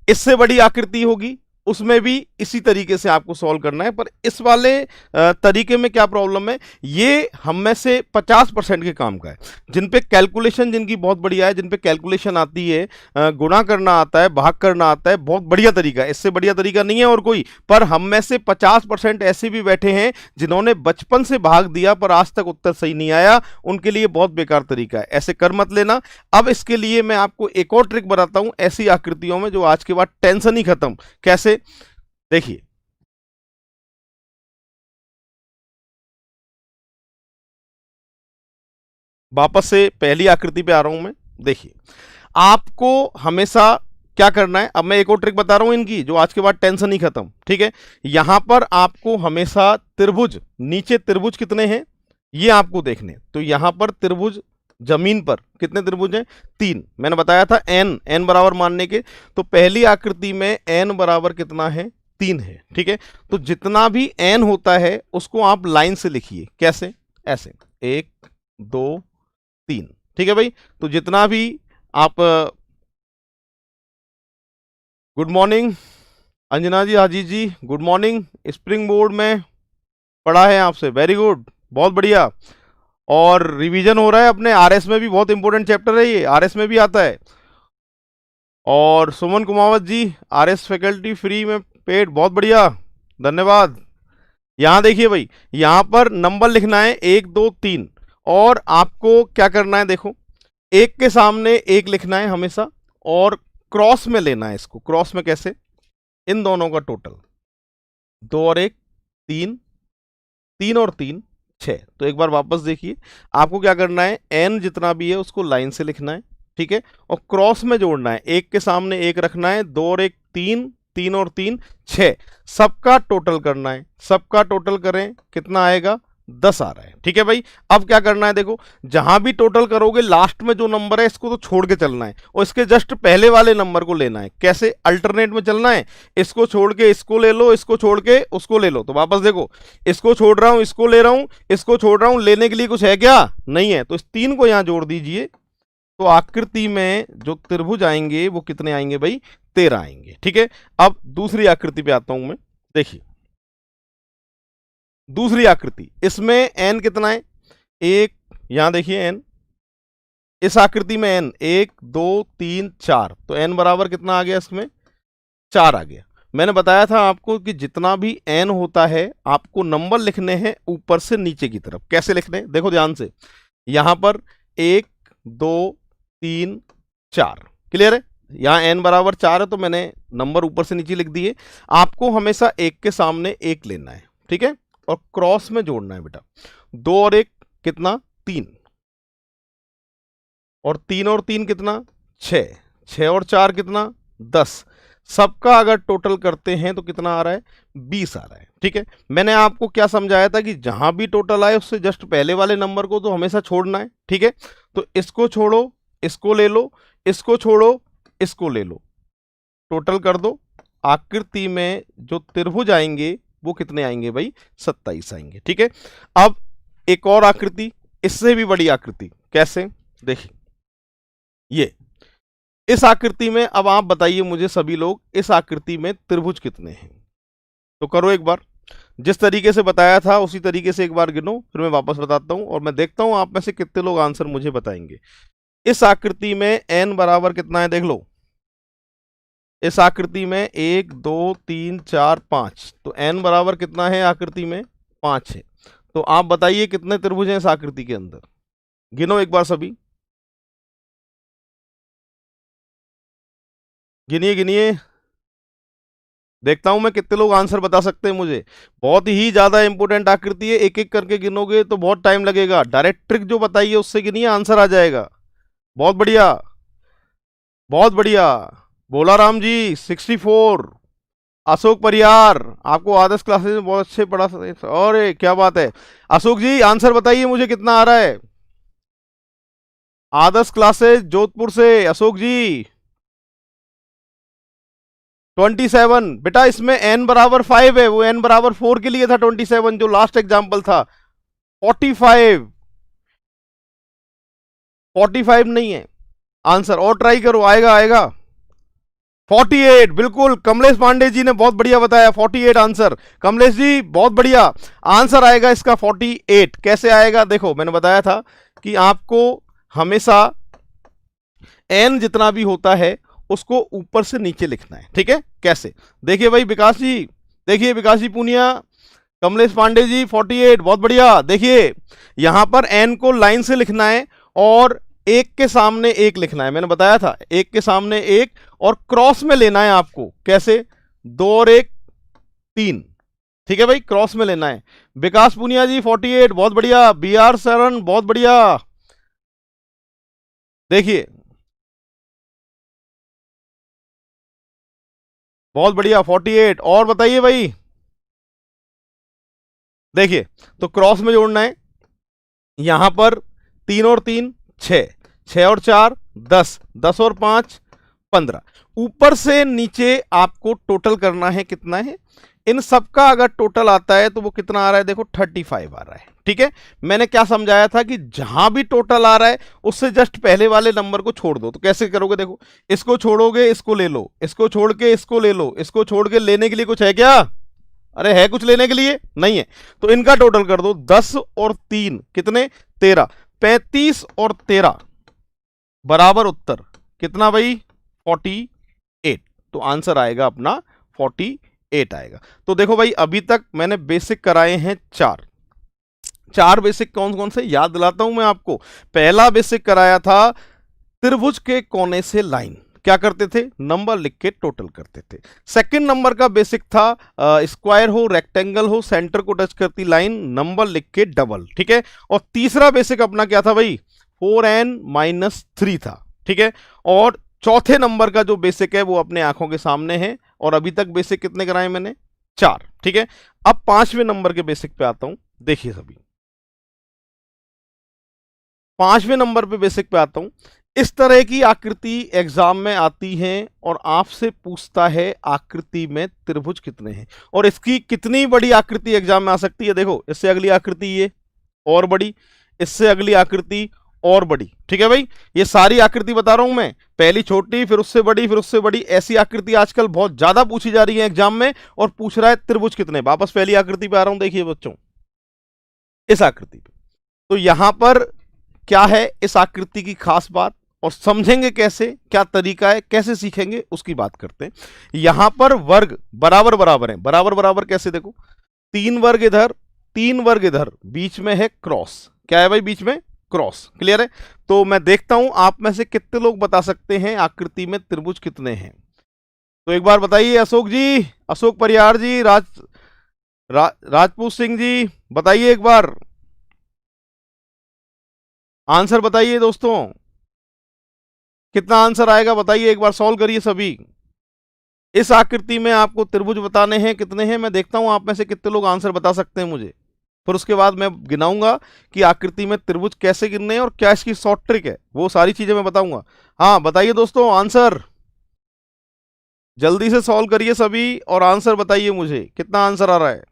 इससे बड़ी आकृति होगी उसमें भी इसी तरीके से आपको सॉल्व करना है। पर इस वाले तरीके में क्या प्रॉब्लम है, ये हम में से 50% के काम का है, जिन पे कैलकुलेशन जिनकी बहुत बढ़िया है, जिन पे कैलकुलेशन आती है, गुणा करना आता है, भाग करना आता है, बहुत बढ़िया तरीका है, इससे बढ़िया तरीका नहीं है और कोई। पर हम में से 50% ऐसे भी बैठे हैं जिन्होंने बचपन से भाग दिया पर आज तक उत्तर सही नहीं आया, उनके लिए बहुत बेकार तरीका है, ऐसे कर मत लेना। अब इसके लिए मैं आपको एक और ट्रिक बताता हूं ऐसी आकृतियों में जो आज के बाद टेंशन ही खत्म। कैसे, देखिए, वापस से पहली आकृति पे आ रहा हूं मैं। देखिए, आपको हमेशा क्या करना है, अब मैं एक और ट्रिक बता रहा हूं इनकी जो आज के बाद टेंशन ही खत्म, ठीक है। यहां पर आपको हमेशा त्रिभुज, नीचे त्रिभुज कितने हैं ये आपको देखने, तो यहां पर त्रिभुज, जमीन पर कितने त्रिभुज हैं, 3। मैंने बताया था n बराबर मानने के, तो पहली आकृति में n बराबर कितना है, 3 है, ठीक है। तो जितना भी n होता है उसको आप लाइन से लिखिए, कैसे, ऐसे 1 2 3, ठीक है भाई। तो जितना भी आप, गुड मॉर्निंग अंजना जी, हाजी जी गुड मॉर्निंग, स्प्रिंग बोर्ड में पढ़ा है आपसे, वेरी गुड, बहुत बढ़िया। और रिवीजन हो रहा है अपने, आरएस में भी बहुत इंपॉर्टेंट चैप्टर है ये, आरएस में भी आता है। और सुमन कुमावत जी, आरएस फैकल्टी फ्री में पेड, बहुत बढ़िया, धन्यवाद। यहां देखिए भाई, यहां पर नंबर लिखना है 1 2 3, और आपको क्या करना है, देखो, एक के सामने एक लिखना है हमेशा, और क्रॉस में लेना है इसको। क्रॉस में कैसे, इन दोनों का टोटल, 2 और 1 3, 3 और 3 6। तो एक बार वापस देखिए, आपको क्या करना है, n जितना भी है उसको लाइन से लिखना है, ठीक है, और क्रॉस में जोड़ना है, एक के सामने एक रखना है, 2 और 1 3, 3 और 3 6, सबका टोटल करना है। सबका टोटल करें, कितना आएगा, 10 आ रहा है, ठीक है भाई। अब क्या करना है, देखो, जहां भी टोटल करोगे लास्ट में जो नंबर है इसको तो छोड़ के चलना है, और इसके जस्ट पहले वाले नंबर को लेना है। कैसे, अल्टरनेट में चलना है, इसको छोड़ के इसको ले लो, इसको छोड़ के उसको ले लो। तो वापस देखो, इसको छोड़ रहा हूं, इसको ले रहा हूं, इसको छोड़ रहा हूं, लेने के लिए कुछ है क्या, नहीं है, तो इस 3 को यहां जोड़ दीजिए। तो आकृति में जो त्रिभुज आएंगे वो कितने आएंगे भाई, 13 आएंगे, ठीक है। अब दूसरी आकृति पे आता हूं मैं। देखिए, दूसरी आकृति, इसमें n कितना है, 1, यहां देखिए n, इस आकृति में n 1 2 3 4, तो n बराबर कितना आ गया, इसमें 4 आ गया। मैंने बताया था आपको कि जितना भी n होता है आपको नंबर लिखने हैं ऊपर से नीचे की तरफ। कैसे लिखने हैं, देखो ध्यान से, यहां पर 1 2 3 4, क्लियर है। यहां n बराबर 4 है तो मैंने नंबर ऊपर से नीचे लिख दिए। आपको हमेशा एक के सामने एक लेना है, ठीक है, और क्रॉस में जोड़ना है बेटा। 2 और 1 कितना, 3, और 3 और 3 कितना, 6, 6 और 4 कितना, 10। सबका अगर टोटल करते हैं तो कितना आ रहा है, 20 आ रहा है, ठीक है। मैंने आपको क्या समझाया था कि जहां भी टोटल आए उससे जस्ट पहले वाले नंबर को तो हमेशा छोड़ना है, ठीक है। तो इसको छोड़ो, इसको ले लो, इसको छोड़ो, इसको ले लो, टोटल कर दो। आकृति में जो त्रिभुज आएंगे वो कितने आएंगे भाई, 27 आएंगे, ठीक है। अब एक और आकृति, इससे भी बड़ी आकृति, कैसे, देखिए, ये इस आकृति में, अब आप बताइए मुझे सभी लोग, इस आकृति में त्रिभुज कितने हैं, तो करो एक बार, जिस तरीके से बताया था उसी तरीके से एक बार गिनो, फिर मैं वापस बताता हूं और मैं देखता हूं आप में से कितने लोग आंसर मुझे बताएंगे। इस आकृति में n बराबर कितना है, देख लो, इस आकृति में 1 2 3 4 5, तो n बराबर कितना है आकृति में, 5 है। तो आप बताइए कितने त्रिभुज हैं इस आकृति के अंदर, गिनो एक बार सभी, गिनिए गिनिए, देखता हूं मैं कितने लोग आंसर बता सकते हैं मुझे। बहुत ही ज्यादा इंपॉर्टेंट आकृति है, एक एक करके गिनोगे तो बहुत टाइम लगेगा, डायरेक्ट ट्रिक जो बताइए उससे गिनिए, आंसर आ जाएगा। बहुत बढ़िया, बहुत बढ़िया, बोला राम जी 64, अशोक परियार, आपको आदर्श क्लासेस में बहुत अच्छे पढ़ा, और क्या बात है। अशोक जी आंसर बताइए मुझे कितना आ रहा है, आदर्श क्लासेस जोधपुर से, अशोक जी 27। बेटा इसमें n बराबर 5 है, वो n बराबर 4 के लिए था 27 जो लास्ट एग्जाम्पल था। 45, 45 नहीं है आंसर, और ट्राई करो, आएगा आएगा। 48, बिल्कुल कमलेश पांडे जी ने बहुत बढ़िया बताया, 48 आंसर। कमलेश जी बहुत बढ़िया आंसर आएगा इसका 48। कैसे आएगा देखो, मैंने बताया था कि आपको हमेशा एन जितना भी होता है उसको ऊपर से नीचे लिखना है, ठीक है। कैसे, देखिए भाई विकास जी, देखिए विकास जी पूनिया, कमलेश पांडे जी 48 बहुत बढ़िया। देखिए यहां पर एन को लाइन से लिखना है और एक के सामने एक लिखना है, मैंने बताया था एक के सामने एक, और क्रॉस में लेना है आपको। कैसे, 2 और 1 3, ठीक है भाई, क्रॉस में लेना है। विकास पुनिया जी 48 बहुत बढ़िया। बी आर शरण बहुत बढ़िया। देखिए बहुत बढ़िया 48। और बताइए भाई, देखिए तो क्रॉस में जोड़ना है, यहां पर 3 और 3 6, 6 और 4 10, 10 और 5 15। ऊपर से नीचे आपको टोटल करना है, कितना है इन सबका अगर टोटल आता है तो वो कितना आ रहा है, देखो 35 आ रहा है, ठीक है। मैंने क्या समझाया था कि जहां भी टोटल आ रहा है उससे जस्ट पहले वाले नंबर को छोड़ दो। तो कैसे करोगे, देखो इसको छोड़ोगे इसको ले लो, इसको छोड़ के इसको ले लो, इसको छोड़ के लेने के लिए कुछ है क्या, अरे है कुछ लेने के लिए, नहीं है। तो इनका टोटल कर दो, 10 और 3 कितने, 13, 35 और 13 बराबर उत्तर कितना भाई, 48। तो आंसर आएगा अपना 48 आएगा। तो देखो भाई अभी तक मैंने बेसिक कराए हैं चार बेसिक कौन कौन से याद दिलाता हूं मैं आपको। पहला बेसिक कराया था त्रिभुज के कोने से लाइन, क्या करते थे, नंबर लिख के टोटल करते थे। सेकंड नंबर का बेसिक था स्क्वायर हो रेक्टेंगल हो सेंटर को टच करती लाइन, नंबर लिख के डबल, ठीक है। और तीसरा बेसिक अपना क्या था भाई, 4n-3 था, ठीक है। और चौथे नंबर का जो बेसिक है वो अपने आंखों के सामने है। और अभी तक बेसिक कितने कराए मैंने, 4, ठीक है। अब पांचवें नंबर के बेसिक पे आता हूं, देखिए सभी पांचवें नंबर पे बेसिक पे आता हूं। इस तरह की आकृति एग्जाम में आती है और आपसे पूछता है आकृति में त्रिभुज कितने हैं, और इसकी कितनी बड़ी आकृति एग्जाम में आ सकती है। देखो इससे अगली आकृति ये और बड़ी, इससे अगली आकृति और बड़ी, ठीक है भाई। ये सारी आकृति बता रहा हूं मैं, पहली छोटी फिर उससे बड़ी फिर उससे बड़ी, ऐसी आकृति आजकल बहुत ज्यादा पूछी जा रही है एग्जाम में। और पूछ रहा है त्रिभुज कितने। वापस पहली आकृति पे आ रहा हूं, देखिए बच्चों इस आकृति पे। तो यहां पर क्या है इस आकृति की खास बात, और समझेंगे कैसे, क्या तरीका है, कैसे सीखेंगे उसकी बात करते हैं। यहां पर वर्ग बराबर बराबर है, बराबर बराबर कैसे, देखो 3 वर्ग इधर 3 वर्ग इधर, बीच में है क्रॉस, क्या है भाई बीच में क्रॉस, क्लियर है। तो मैं देखता हूं आप में से कितने लोग बता सकते हैं आकृति में त्रिभुज कितने हैं। तो एक बार बताइए, अशोक जी, अशोक परियार जी, राजपूत सिंह जी, बताइए एक बार आंसर बताइए दोस्तों, कितना आंसर आएगा बताइए, एक बार सॉल्व करिए सभी। इस आकृति में आपको त्रिभुज बताने हैं, कितने हैं मैं देखता हूं आप में से कितने लोग आंसर बता सकते हैं मुझे। फिर उसके बाद मैं गिनाऊंगा कि आकृति में त्रिभुज कैसे गिनने हैं और क्या इसकी शॉर्ट ट्रिक है, वो सारी चीजें मैं बताऊंगा। हाँ बताइए दोस्तों आंसर, जल्दी से सॉल्व करिए सभी और आंसर बताइए मुझे कितना आंसर आ रहा है।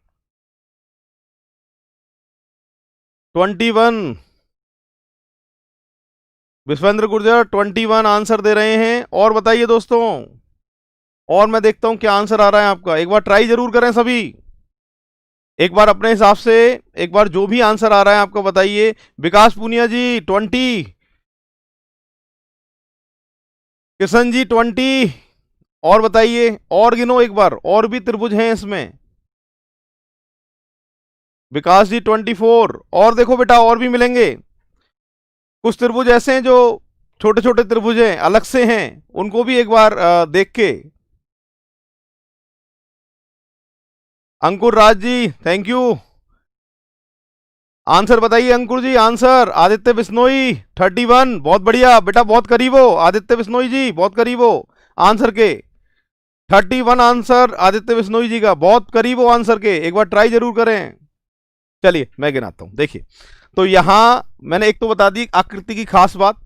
21, विश्वेंद्र गुर्जर 21 आंसर दे रहे हैं। और बताइए दोस्तों, और मैं देखता हूं क्या आंसर आ रहा है आपका, एक बार ट्राई जरूर करें सभी, एक बार अपने हिसाब से, एक बार जो भी आंसर आ रहा है आपका बताइए। विकास पुनिया जी 20, किशन जी 20, और बताइए, और गिनो एक बार, और भी त्रिभुज हैं इसमें। विकास जी 24, और देखो बेटा और भी मिलेंगे। कुछ त्रिभुज ऐसे हैं जो छोटे छोटे त्रिभुज हैं, अलग से हैं, उनको भी एक बार देख के। अंकुर Raj ji thank you, answer बताइए अंकुर जी आंसर। आदित्य बिश्नोई 31, बहुत बढ़िया बेटा, बहुत करीब हो आदित्य बिश्नोई जी, बहुत करीब हो आंसर के। 31 आंसर आदित्य बिश्नोई जी का, बहुत करीब हो आंसर के, एक बार ट्राई जरूर करें। चलिए मैं गिनाता हूं, देखिए तो यहां मैंने एक तो बता दी आकृति की खास बात,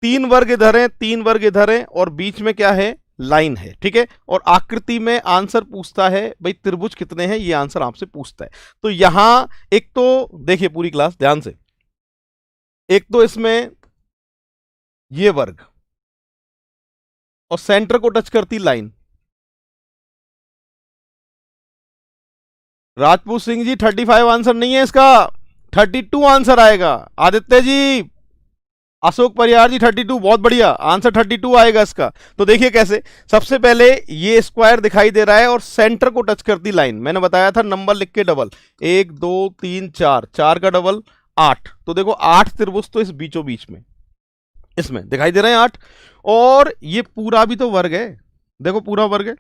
3 वर्ग इधर है 3 वर्ग इधर है और बीच में क्या है, लाइन है, ठीक है। और आकृति में आंसर पूछता है भाई त्रिभुज कितने हैं, ये आंसर आपसे पूछता है। तो यहां एक तो देखिए पूरी क्लास ध्यान से, एक तो इसमें ये वर्ग, और सेंटर को टच करती लाइन। राजपूत सिंह जी 35 आंसर नहीं है इसका, 32 आंसर आएगा। आदित्य जी, अशोक परियार जी 32, बहुत बढ़िया आंसर 32 आएगा इसका। तो देखिए कैसे, सबसे पहले ये स्क्वायर दिखाई दे रहा है और सेंटर को टच करती लाइन, मैंने बताया था नंबर लिख के डबल, 1 2 3 4, 4 का डबल 8। तो देखो 8 त्रिभुज तो इस बीचों बीच में इसमें दिखाई दे रहे हैं 8, और ये पूरा भी तो वर्ग है, देखो पूरा वर्ग है,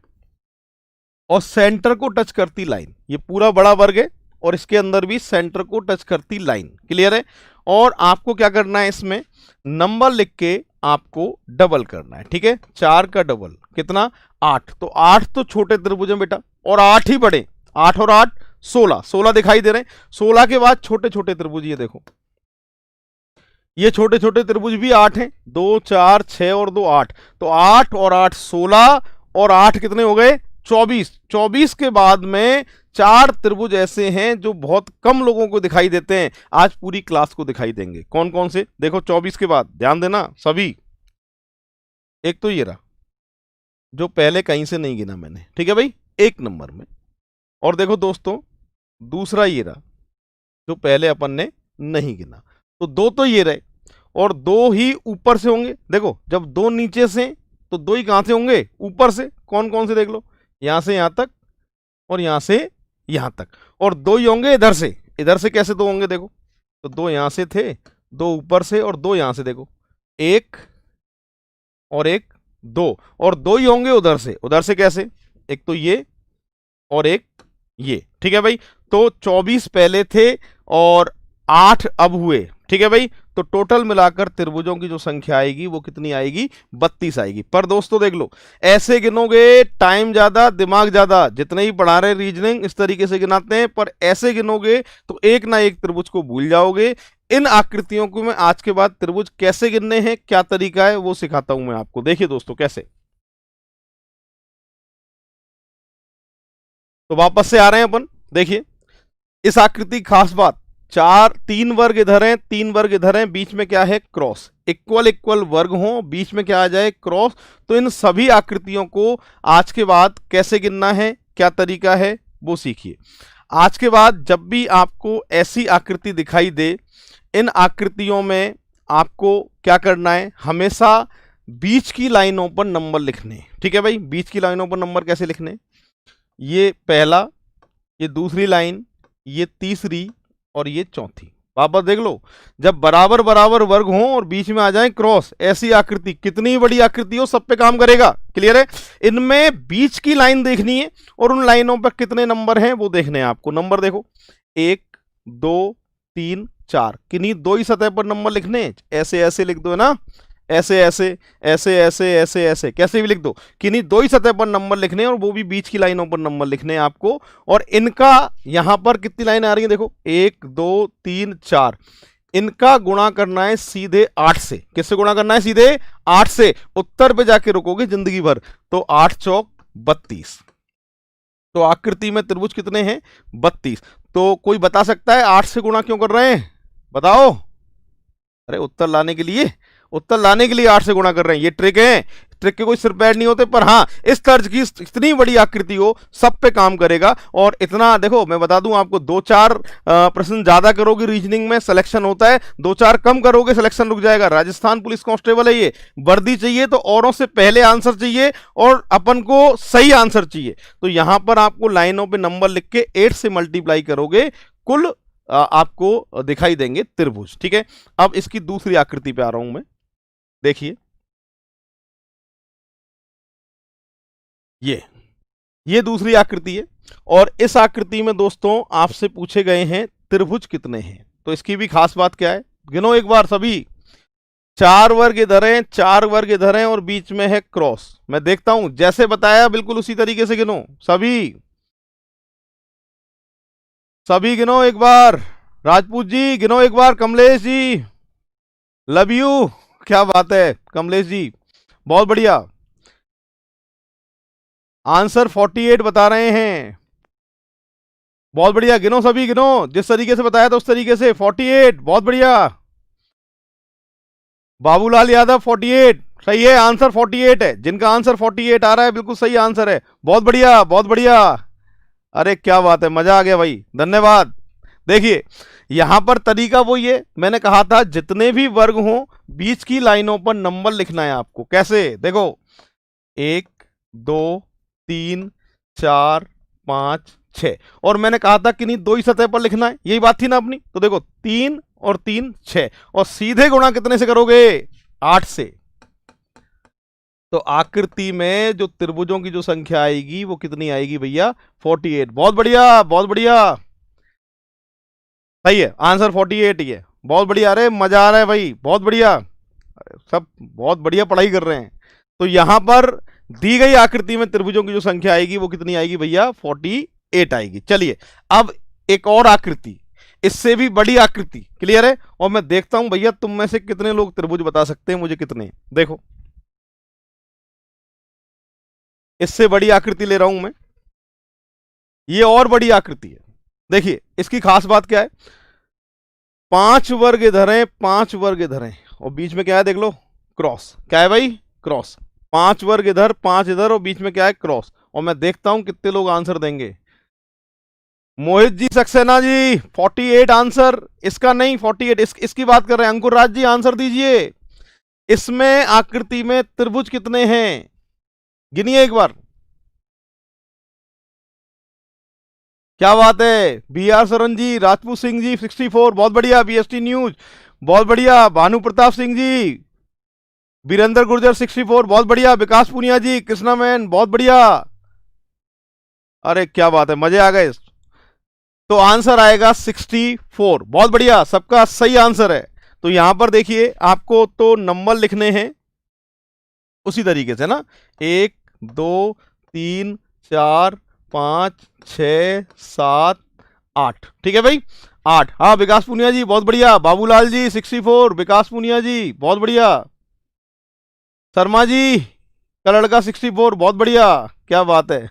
और सेंटर को टच करती लाइन, ये पूरा बड़ा वर्ग है और इसके अंदर भी सेंटर को टच करती लाइन। क्लियर है? और आपको क्या करना है, इसमें नंबर लिख के आपको डबल करना है। ठीक है, 4 का डबल कितना, 8। तो 8 तो छोटे त्रिभुज हैं बेटा, और 8 ही बड़े, 8 और 8 16, 16 दिखाई दे रहे हैं। 16 के बाद छोटे छोटे त्रिभुज, ये देखो ये छोटे छोटे त्रिभुज भी 8 हैं, 2 4 6 और 2 8। तो 8 और 8 16, और 8 कितने हो गए, 24। 24 के बाद में 4 त्रिभुज ऐसे हैं जो बहुत कम लोगों को दिखाई देते हैं, आज पूरी क्लास को दिखाई देंगे। कौन कौन से, देखो 24 के बाद ध्यान देना सभी। एक तो ये रहा जो पहले कहीं से नहीं गिना मैंने, ठीक है भाई, 1 नंबर में। और देखो दोस्तों दूसरा ये रहा जो पहले अपन ने नहीं गिना। तो 2 तो ये रहे, और 2 ही ऊपर से होंगे। देखो जब 2 नीचे से तो 2 ही कहां से होंगे, ऊपर से। कौन कौन से देख लो, यहां से यहां तक और यहां से यहां तक, और 2 ही होंगे इधर से। इधर से कैसे 2 होंगे, देखो तो 2 यहां से थे, 2 ऊपर से और 2 यहां से, देखो 1 और 1 2, और 2 ही होंगे उधर से। उधर से कैसे, एक तो ये और एक ये। ठीक है भाई, तो 24 पहले थे और 8 अब हुए। ठीक है भाई, तो टोटल मिलाकर त्रिभुजों की जो संख्या आएगी वो कितनी आएगी, 32 आएगी। पर दोस्तों देख लो, ऐसे गिनोगे टाइम ज्यादा दिमाग ज्यादा, जितने ही पढ़ा रहे रीजनिंग इस तरीके से गिनाते हैं, पर ऐसे गिनोगे तो एक ना एक त्रिभुज को भूल जाओगे। इन आकृतियों को मैं आज के बाद त्रिभुज कैसे गिनने हैं, क्या तरीका है, वो सिखाता हूं मैं आपको। देखिए दोस्तों कैसे, तो वापस से आ रहे हैं अपन। देखिए इस आकृति की खास बात, 3 वर्ग इधर हैं, 3 वर्ग इधर हैं, बीच में क्या है, क्रॉस। इक्वल इक्वल वर्ग हो, बीच में क्या आ जाए, क्रॉस। तो इन सभी आकृतियों को आज के बाद कैसे गिनना है, क्या तरीका है, वो सीखिए। आज के बाद जब भी आपको ऐसी आकृति दिखाई दे, इन आकृतियों में आपको क्या करना है, हमेशा बीच की लाइनों पर नंबर लिखने। ठीक है भाई, बीच की लाइनों पर नंबर कैसे लिखने, ये पहला, ये दूसरी लाइन, ये तीसरी और ये चौथी। वापस देख लो, जब बराबर बराबर वर्ग हो और बीच में आ जाए क्रॉस, ऐसी आकृति कितनी बड़ी आकृति हो सब पे काम करेगा। क्लियर है? इनमें बीच की लाइन देखनी है और उन लाइनों पर कितने नंबर हैं वो देखने हैं आपको। नंबर देखो 1 2 3 4, किन्हीं 2 ही सतह पर नंबर लिखने हैं। ऐसे ऐसे लिख दो, है ना, ऐसे ऐसे ऐसे ऐसे ऐसे ऐसे, कैसे भी लिख दो, किन्हीं 2 ही सतह पर नंबर लिखने हैं और वो भी बीच की लाइनों पर नंबर लिखने हैं आपको। और इनका यहां पर कितनी लाइनें आ रही हैं, देखो 1 2 3 4, इनका गुणा करना है सीधे 8 से। किससे गुणा करना है, सीधे 8 से। उत्तर पे जाके रुकोगे जिंदगी भर। तो 8 चौक 32। तो आकृति में त्रिभुज कितने हैं, 32। तो कोई बता सकता है 8 से गुणा क्यों कर रहे हैं, बताओ। अरे उत्तर लाने के लिए, उत्तर लाने के लिए 8 से गुणा कर रहे हैं, ये ट्रिक है। ट्रिक के कोई सिर पैर नहीं होते, पर हाँ इस तर्ज की इतनी बड़ी आकृति हो सब पे काम करेगा। और इतना देखो, मैं बता दूं आपको, 2-4 प्रश्न ज्यादा करोगे रीजनिंग में सिलेक्शन होता है, 2-4 कम करोगे सिलेक्शन रुक जाएगा। राजस्थान पुलिस कांस्टेबल है ये, वर्दी चाहिए तो औरों से पहले आंसर चाहिए और अपन को सही आंसर चाहिए। तो यहां पर आपको लाइनों पे नंबर लिख के 8 से मल्टीप्लाई करोगे, कुल आपको दिखाई देंगे त्रिभुज। ठीक है, अब इसकी दूसरी आकृति पे आ रहा हूं मैं। देखिए ये दूसरी आकृति है, और इस आकृति में दोस्तों आपसे पूछे गए हैं त्रिभुज कितने हैं। तो इसकी भी खास बात क्या है, गिनो एक बार सभी। 4 वर्ग इधर हैं, 4 वर्ग इधर हैं और बीच में है क्रॉस। मैं देखता हूं जैसे बताया बिल्कुल उसी तरीके से गिनो सभी, सभी गिनो एक बार। राजपूत जी गिनो एक बार, कमलेश जी लव यू, क्या बात है कमलेश जी, बहुत बढ़िया। आंसर 48 बता रहे हैं, बहुत बढ़िया। गिनो सभी गिनो, जिस तरीके से बताया था उस तरीके से। 48, बहुत बढ़िया। बाबूलाल यादव 48, सही है, आंसर 48 है। जिनका आंसर 48 आ रहा है बिल्कुल सही आंसर है। बहुत बढ़िया, बहुत बढ़िया। अरे क्या बात है, मजा आ गया भाई, धन्यवाद। देखिए यहां पर तरीका वो ये मैंने कहा था, जितने भी वर्ग हों बीच की लाइनों पर नंबर लिखना है आपको। कैसे, देखो 1 2 3 4 5 6, और मैंने कहा था कि नहीं दो ही सतह पर लिखना है, यही बात थी ना अपनी। तो देखो 3 और 3 6, और सीधे गुणा कितने से करोगे, 8 से। तो आकृति में जो त्रिभुजों की जो संख्या आएगी वो कितनी आएगी भैया, 48। बहुत बढ़िया, बहुत बढ़िया, सही है, आंसर 48 ही है। बहुत बढ़िया, अरे मजा आ रहा है भाई, बहुत बढ़िया, सब बहुत बढ़िया पढ़ाई कर रहे हैं। तो यहां पर दी गई आकृति में त्रिभुजों की जो संख्या आएगी वो कितनी आएगी भैया, 48 आएगी। चलिए अब एक और आकृति, इससे भी बड़ी आकृति, क्लियर है। और मैं देखता हूं भैया तुम में से कितने लोग त्रिभुज बता सकते हैं मुझे, कितने। देखो इससे बड़ी आकृति ले रहा हूं मैं, ये और बड़ी आकृति है। देखिए इसकी खास बात क्या है, 5 वर्ग इधर है, 5 वर्ग इधर है, और बीच में क्या है देख लो, क्रॉस। क्या है भाई, क्रॉस। 5 वर्ग इधर, 5 इधर, और बीच में क्या है, क्रॉस। और मैं देखता हूं कितने लोग आंसर देंगे। मोहित जी, सक्सेना जी, 48 आंसर। इसका नहीं, 48 इसकी बात कर रहे हैं। अंकुर राज जी आंसर दीजिए, इसमें आकृति में त्रिभुज कितने हैं, गिनिए एक बार। क्या बात है, बी आर सरन जी, राजपूत सिंह जी 64, बहुत बढ़िया। बीएसटी न्यूज, बहुत बढ़िया। भानु प्रताप सिंह जी, वीरेंद्र गुर्जर 64, बहुत बढ़िया। विकास पुनिया जी, कृष्णा मैन, बहुत बढ़िया। अरे क्या बात है, मजे आ गए। तो आंसर आएगा 64, बहुत बढ़िया, सबका सही आंसर है। तो यहां पर देखिए आपको तो नंबर लिखने हैं उसी तरीके से ना, 1 2 3 4 5 6 7 8, ठीक है भाई, 8। हाँ विकास पुनिया जी, बहुत बढ़िया। बाबूलाल जी 64, विकास पुनिया जी, बहुत बढ़िया। शर्मा जी का लड़का 64, बहुत बढ़िया, क्या बात है।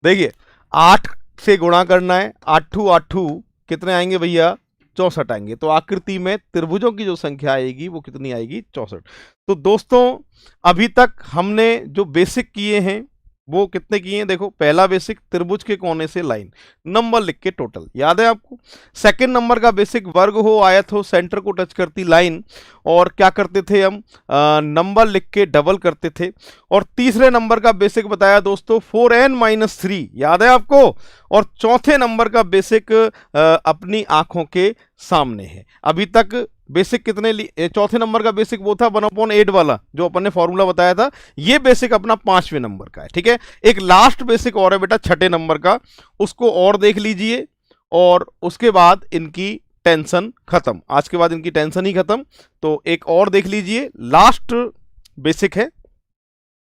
देखिए 8 से गुणा करना है, 8 8 कितने आएंगे भैया, 64 आएंगे। तो आकृति में त्रिभुजों की जो संख्या आएगी वो कितनी आएगी, 64। तो दोस्तों अभी तक हमने जो बेसिक किए हैं वो कितने किए हैं, देखो पहला बेसिक, त्रिभुज के कोने से लाइन, नंबर लिख के टोटल, याद है आपको। सेकंड नंबर का बेसिक, वर्ग हो, आयत हो, सेंटर को टच करती लाइन, और क्या करते थे हम, नंबर लिख के डबल करते थे। और तीसरे नंबर का बेसिक बताया दोस्तों 4n-3, याद है आपको। और चौथे नंबर का बेसिक अपनी आंखों के सामने है। अभी तक बेसिक कितने लिए, चौथे नंबर का बेसिक वो था 1/8 वाला जो अपन ने फॉर्मूला बताया था, ये बेसिक अपना 5वें नंबर का है, ठीक है। एक लास्ट बेसिक और है बेटा 6ठे नंबर का, उसको और देख लीजिए, और उसके बाद इनकी टेंशन खत्म, आज के बाद इनकी टेंशन ही खत्म। तो एक और देख लीजिए, लास्ट बेसिक है,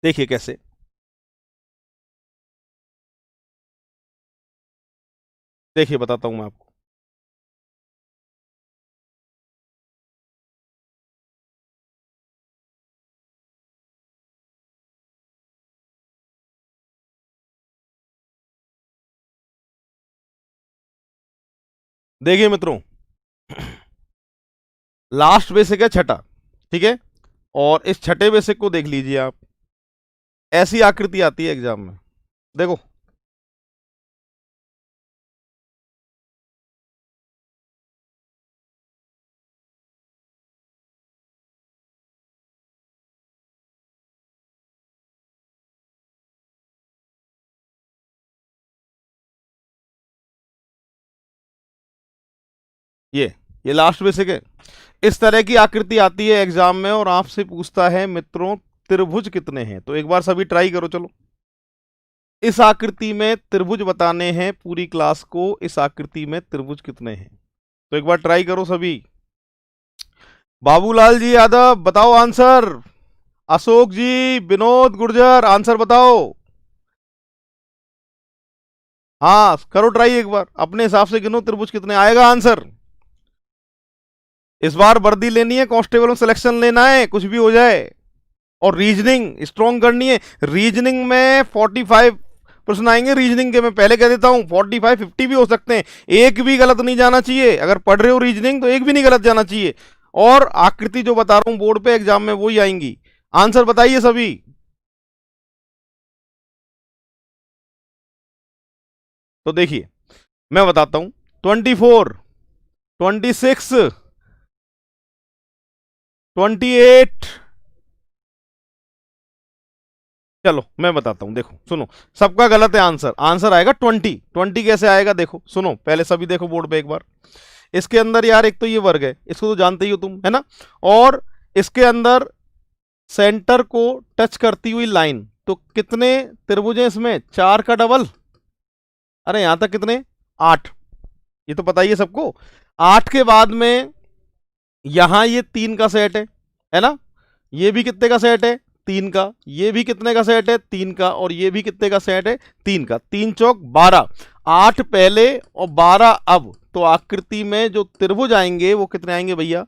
देखिए कैसे। देखिए बताता हूं मैं आपको। देखिए मित्रों, लास्ट बेसिक है 6ठा, ठीक है। और इस 6ठे बेसिक को देख लीजिए आप, ऐसी आकृति आती है एग्जाम में, देखो। ये लास्ट बेसिक है। इस तरह की आकृति आती है एग्जाम में, और आपसे पूछता है मित्रों त्रिभुज कितने हैं। तो एक बार सभी ट्राई करो, चलो। इस आकृति में त्रिभुज बताने हैं पूरी क्लास को, इस आकृति में त्रिभुज कितने हैं, तो एक बार ट्राई करो सभी। बाबूलाल जी यादव बताओ आंसर, अशोक जी, विनोद गुर्जर आंसर बताओ। हाँ करो ट्राई एक बार, अपने हिसाब से गिनो त्रिभुज कितने, आएगा आंसर। इस बार वर्दी लेनी है, कांस्टेबल में सिलेक्शन लेना है, कुछ भी हो जाए। और रीजनिंग स्ट्रॉन्ग करनी है। रीजनिंग में 45 प्रश्न आएंगे रीजनिंग के, मैं पहले कह देता हूं, 45 50 भी हो सकते हैं, एक भी गलत नहीं जाना चाहिए। अगर पढ़ रहे हो रीजनिंग तो एक भी नहीं गलत जाना चाहिए। और आकृति जो बता रहा हूं बोर्ड पे एग्जाम में वही आएंगी। आंसर बताइए सभी। तो देखिए मैं बताता हूं, 24, 26, 28। चलो मैं बताता हूं, देखो सुनो, सबका गलत है आंसर। आंसर आएगा 20। 20 कैसे आएगा, देखो सुनो, पहले सभी देखो बोर्ड पे एक बार। इसके अंदर यार एक तो ये वर्ग है, इसको तो जानते ही हो तुम, है ना। और इसके अंदर सेंटर को टच करती हुई लाइन, तो कितने त्रिभुज हैं इसमें, 4 का डबल। अरे यहां तक कितने, 8। ये तो पता ही है सबको। 8 के बाद में यहां ये 3 का सेट है ना। ये भी कितने का सेट है, 3 का। ये भी कितने का सेट है, 3 का। और ये भी कितने का सेट है, 3 का। 3 चौक 12, 8 पहले और 12 अब। तो आकृति में जो त्रिभुज आएंगे वो कितने आएंगे भैया,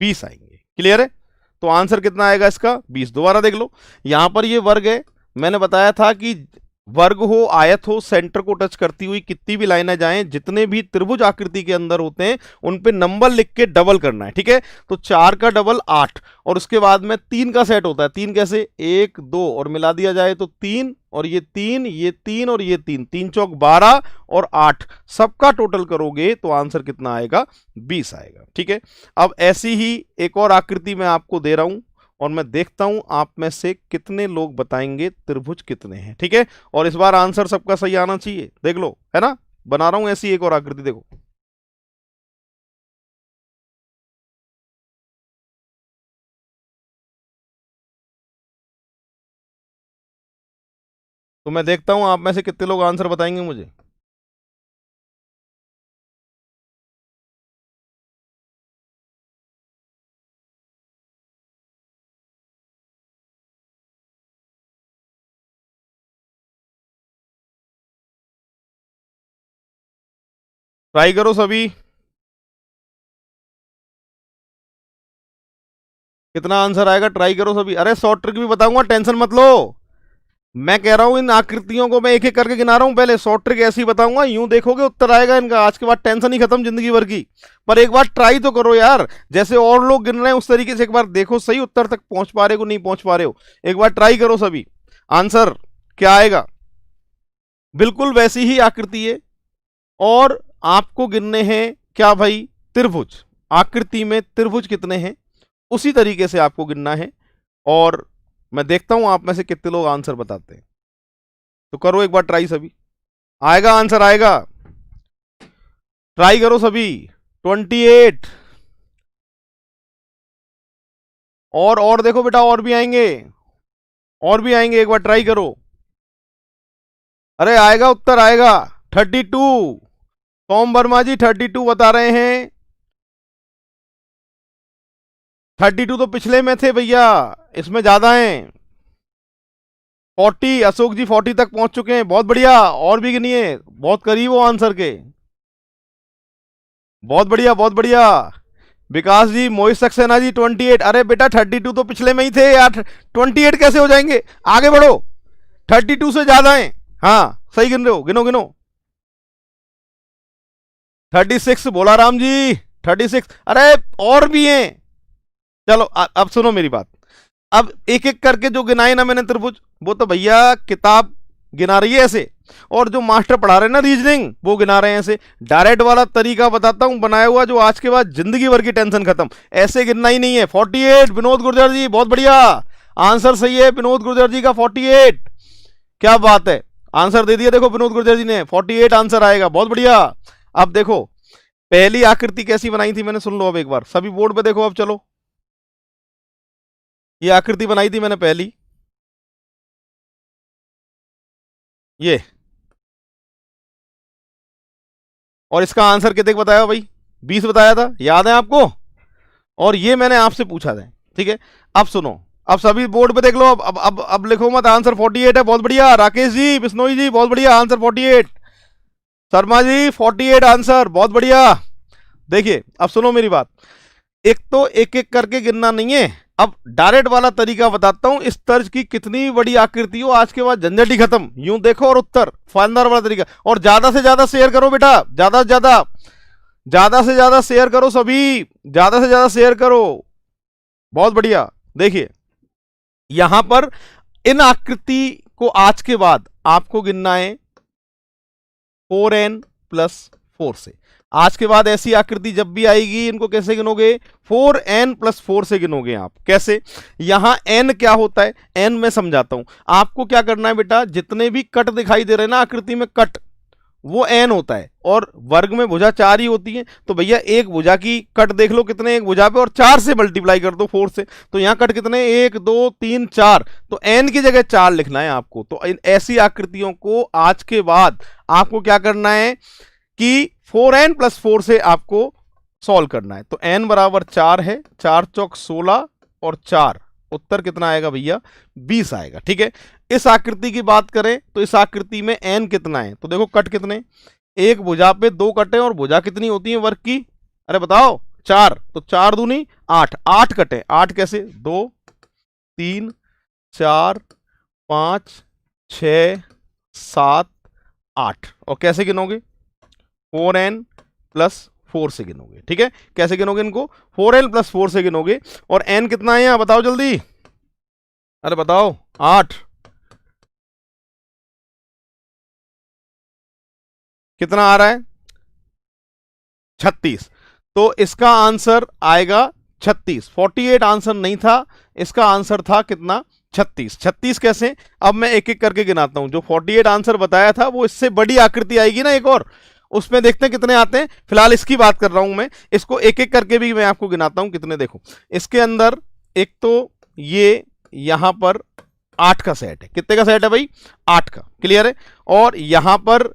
20 आएंगे। क्लियर है। तो आंसर कितना आएगा इसका, 20। दोबारा देख लो, यहां पर ये वर्ग है, मैंने बताया था कि वर्ग हो, आयत हो, सेंटर को टच करती हुई कितनी भी लाइनें जाएं, जितने भी त्रिभुज आकृति के अंदर होते हैं उन पे नंबर लिख के डबल करना है। ठीक है। तो 4 का डबल 8, और उसके बाद में 3 का सेट होता है। 3 कैसे, 1 2 और मिला दिया जाए तो 3, और ये 3, ये 3 और ये 3, 3 चौक 12 और 8, सबका टोटल करोगे तो आंसर कितना आएगा, 20 आएगा। ठीक है। अब ऐसी ही एक और आकृति मैं आपको दे रहा हूं, और मैं देखता हूं आप में से कितने लोग बताएंगे त्रिभुज कितने हैं। ठीक है। और इस बार आंसर सबका सही आना चाहिए, देख लो, है ना। बना रहा हूं ऐसी एक और आकृति, देखो। तो मैं देखता हूं आप में से कितने लोग आंसर बताएंगे मुझे। ट्राई करो सभी। कितना आंसर आएगा, ट्राई करो सभी। अरे शॉर्ट ट्रिक भी बताऊंगा, टेंशन मत लो। मैं कह रहा हूं इन आकृतियों को मैं एक एक करके गिना रहा हूं, पहले शॉर्ट ट्रिक ऐसे ही बताऊंगा, यूं देखोगे उत्तर आएगा इनका। आज के बाद टेंशन ही खत्म जिंदगी भर की। पर एक बार ट्राई तो करो यार, जैसे और लोग गिन रहे हैं उस तरीके से एक बार देखो सही उत्तर तक पहुंच पा रहे हो नहीं पहुंच पा रहे हो। एक बार ट्राई करो सभी। आंसर क्या आएगा, बिल्कुल वैसी ही आकृति है, और आपको गिनने हैं क्या भाई, त्रिभुज। आकृति में त्रिभुज कितने हैं उसी तरीके से आपको गिनना है। और मैं देखता हूं आप में से कितने लोग आंसर बताते हैं। तो करो एक बार ट्राई सभी, आएगा आंसर आएगा। ट्राई करो सभी। 28। और देखो बेटा, और भी आएंगे, और भी आएंगे, एक बार ट्राई करो। अरे आएगा, उत्तर आएगा। 32। सोम वर्मा जी 32 बता रहे हैं। 32 तो पिछले में थे भैया, इसमें ज्यादा हैं। 40, अशोक जी 40 तक पहुंच चुके हैं, बहुत बढ़िया। और भी गिनिए, बहुत करीब हो आंसर के। बहुत बढ़िया, बहुत बढ़िया। विकास जी, मोहित सक्सेना जी 28। अरे बेटा 32 तो पिछले में ही थे यार, 28 कैसे हो जाएंगे, आगे बढ़ो। 32 से ज्यादा है, हाँ सही गिन रहे हो, गिनो गिनो। 36 बोला राम जी, 36। अरे और भी हैं। चलो अब सुनो मेरी बात। अब एक एक करके जो गिनाए ना मैंने त्रिभुज, वो तो भैया किताब गिना रही है ऐसे, और जो मास्टर पढ़ा रहे हैं ना रीजनिंग, वो गिना रहे हैं ऐसे। डायरेक्ट वाला तरीका बताता हूं बनाया हुआ, जो आज के बाद जिंदगी भर की टेंशन खत्म। ऐसे गिनना ही नहीं है। 48 विनोद गुर्जर जी, बहुत बढ़िया। आंसर सही है विनोद गुर्जर जी का, 48। क्या बात है, आंसर दे दिया देखो विनोद गुर्जर जी ने, 48 आंसर आएगा, बहुत बढ़िया। अब देखो पहली आकृति कैसी बनाई थी मैंने, सुन लो अब एक बार सभी बोर्ड पे देखो। अब चलो, ये आकृति बनाई थी मैंने पहली, ये। और इसका आंसर कितने बताया भाई, 20 बताया था, याद है आपको। और ये मैंने आपसे पूछा था। ठीक है। अब सुनो, अब सभी बोर्ड पे देख लो। अब लिखो मत, आंसर 48 है, बहुत बढ़िया। राकेश जी, बिश्नोई जी, बहुत बढ़िया, आंसर 48। शर्मा जी 48 आंसर, बहुत बढ़िया। देखिए अब सुनो मेरी बात, एक तो एक एक करके गिनना नहीं है। अब डायरेक्ट वाला तरीका बताता हूं, इस तर्ज की कितनी बड़ी आकृति हो, आज के बाद झंझट ही खत्म। यूं देखो और उत्तर, फानदार वाला तरीका। और ज्यादा से ज्यादा शेयर करो बेटा, ज्यादा से ज्यादा, ज्यादा से ज्यादा शेयर करो सभी, ज्यादा से ज्यादा शेयर करो। बहुत बढ़िया। देखिए यहां पर इन आकृति को आज के बाद आपको गिनना है 4n+4 से। आज के बाद ऐसी आकृति जब भी आएगी इनको कैसे गिनोगे? 4n+4 से गिनोगे आप। कैसे? यहां n क्या होता है? n मैं समझाता हूं आपको। क्या करना है बेटा, जितने भी कट दिखाई दे रहे हैं ना आकृति में, कट, वो n होता है, और वर्ग में भुजा 4 ही होती है। तो भैया एक भुजा की कट देख लो कितने एक भुजा पे, और 4 से मल्टीप्लाई कर दो 4 से, तो यहां कट कितने, 1 2 3 4, तो n की जगह 4 लिखना है आपको। तो ऐसी आकृतियों को आज के बाद आपको क्या करना है कि 4n+4 से आपको सॉल्व करना है। तो n बराबर 4 है, 4 चौक 16 और 4, उत्तर कितना आएगा भैया? 20 आएगा। ठीक है। इस आकृति की बात करें तो इस आकृति में n कितना है? तो देखो कट कितने, एक भुजा पे 2 कटे, और भुजा कितनी होती है वर्ग की? अरे बताओ, 4, तो 4 दूनी 8, 8 कटे। 8 कैसे? 2 3 4 5 6 7 8, और कैसे गिनोगे? 4n+4 से गिनोगे। ठीक है। कैसे गिनोगे इनको? 4n+4 से गिनोगे। और n कितना है यहां बताओ जल्दी, अरे बताओ। 8, कितना आ रहा है? 36। तो इसका आंसर आएगा 36। 48 आंसर नहीं था, इसका आंसर था कितना? 36। 36 कैसे? अब मैं एक एक करके गिनाता हूं। जो 48 आंसर बताया था वो इससे बड़ी आकृति आएगी ना एक और, उसमें देखते हैं कितने आते हैं। फिलहाल इसकी बात कर रहा हूं मैं, इसको एक एक करके भी मैं आपको गिनाता हूं कितने। देखो इसके अंदर एक तो ये यहां पर 8 का सेट है। कितने का सेट है भाई? 8 का। क्लियर है। और यहां पर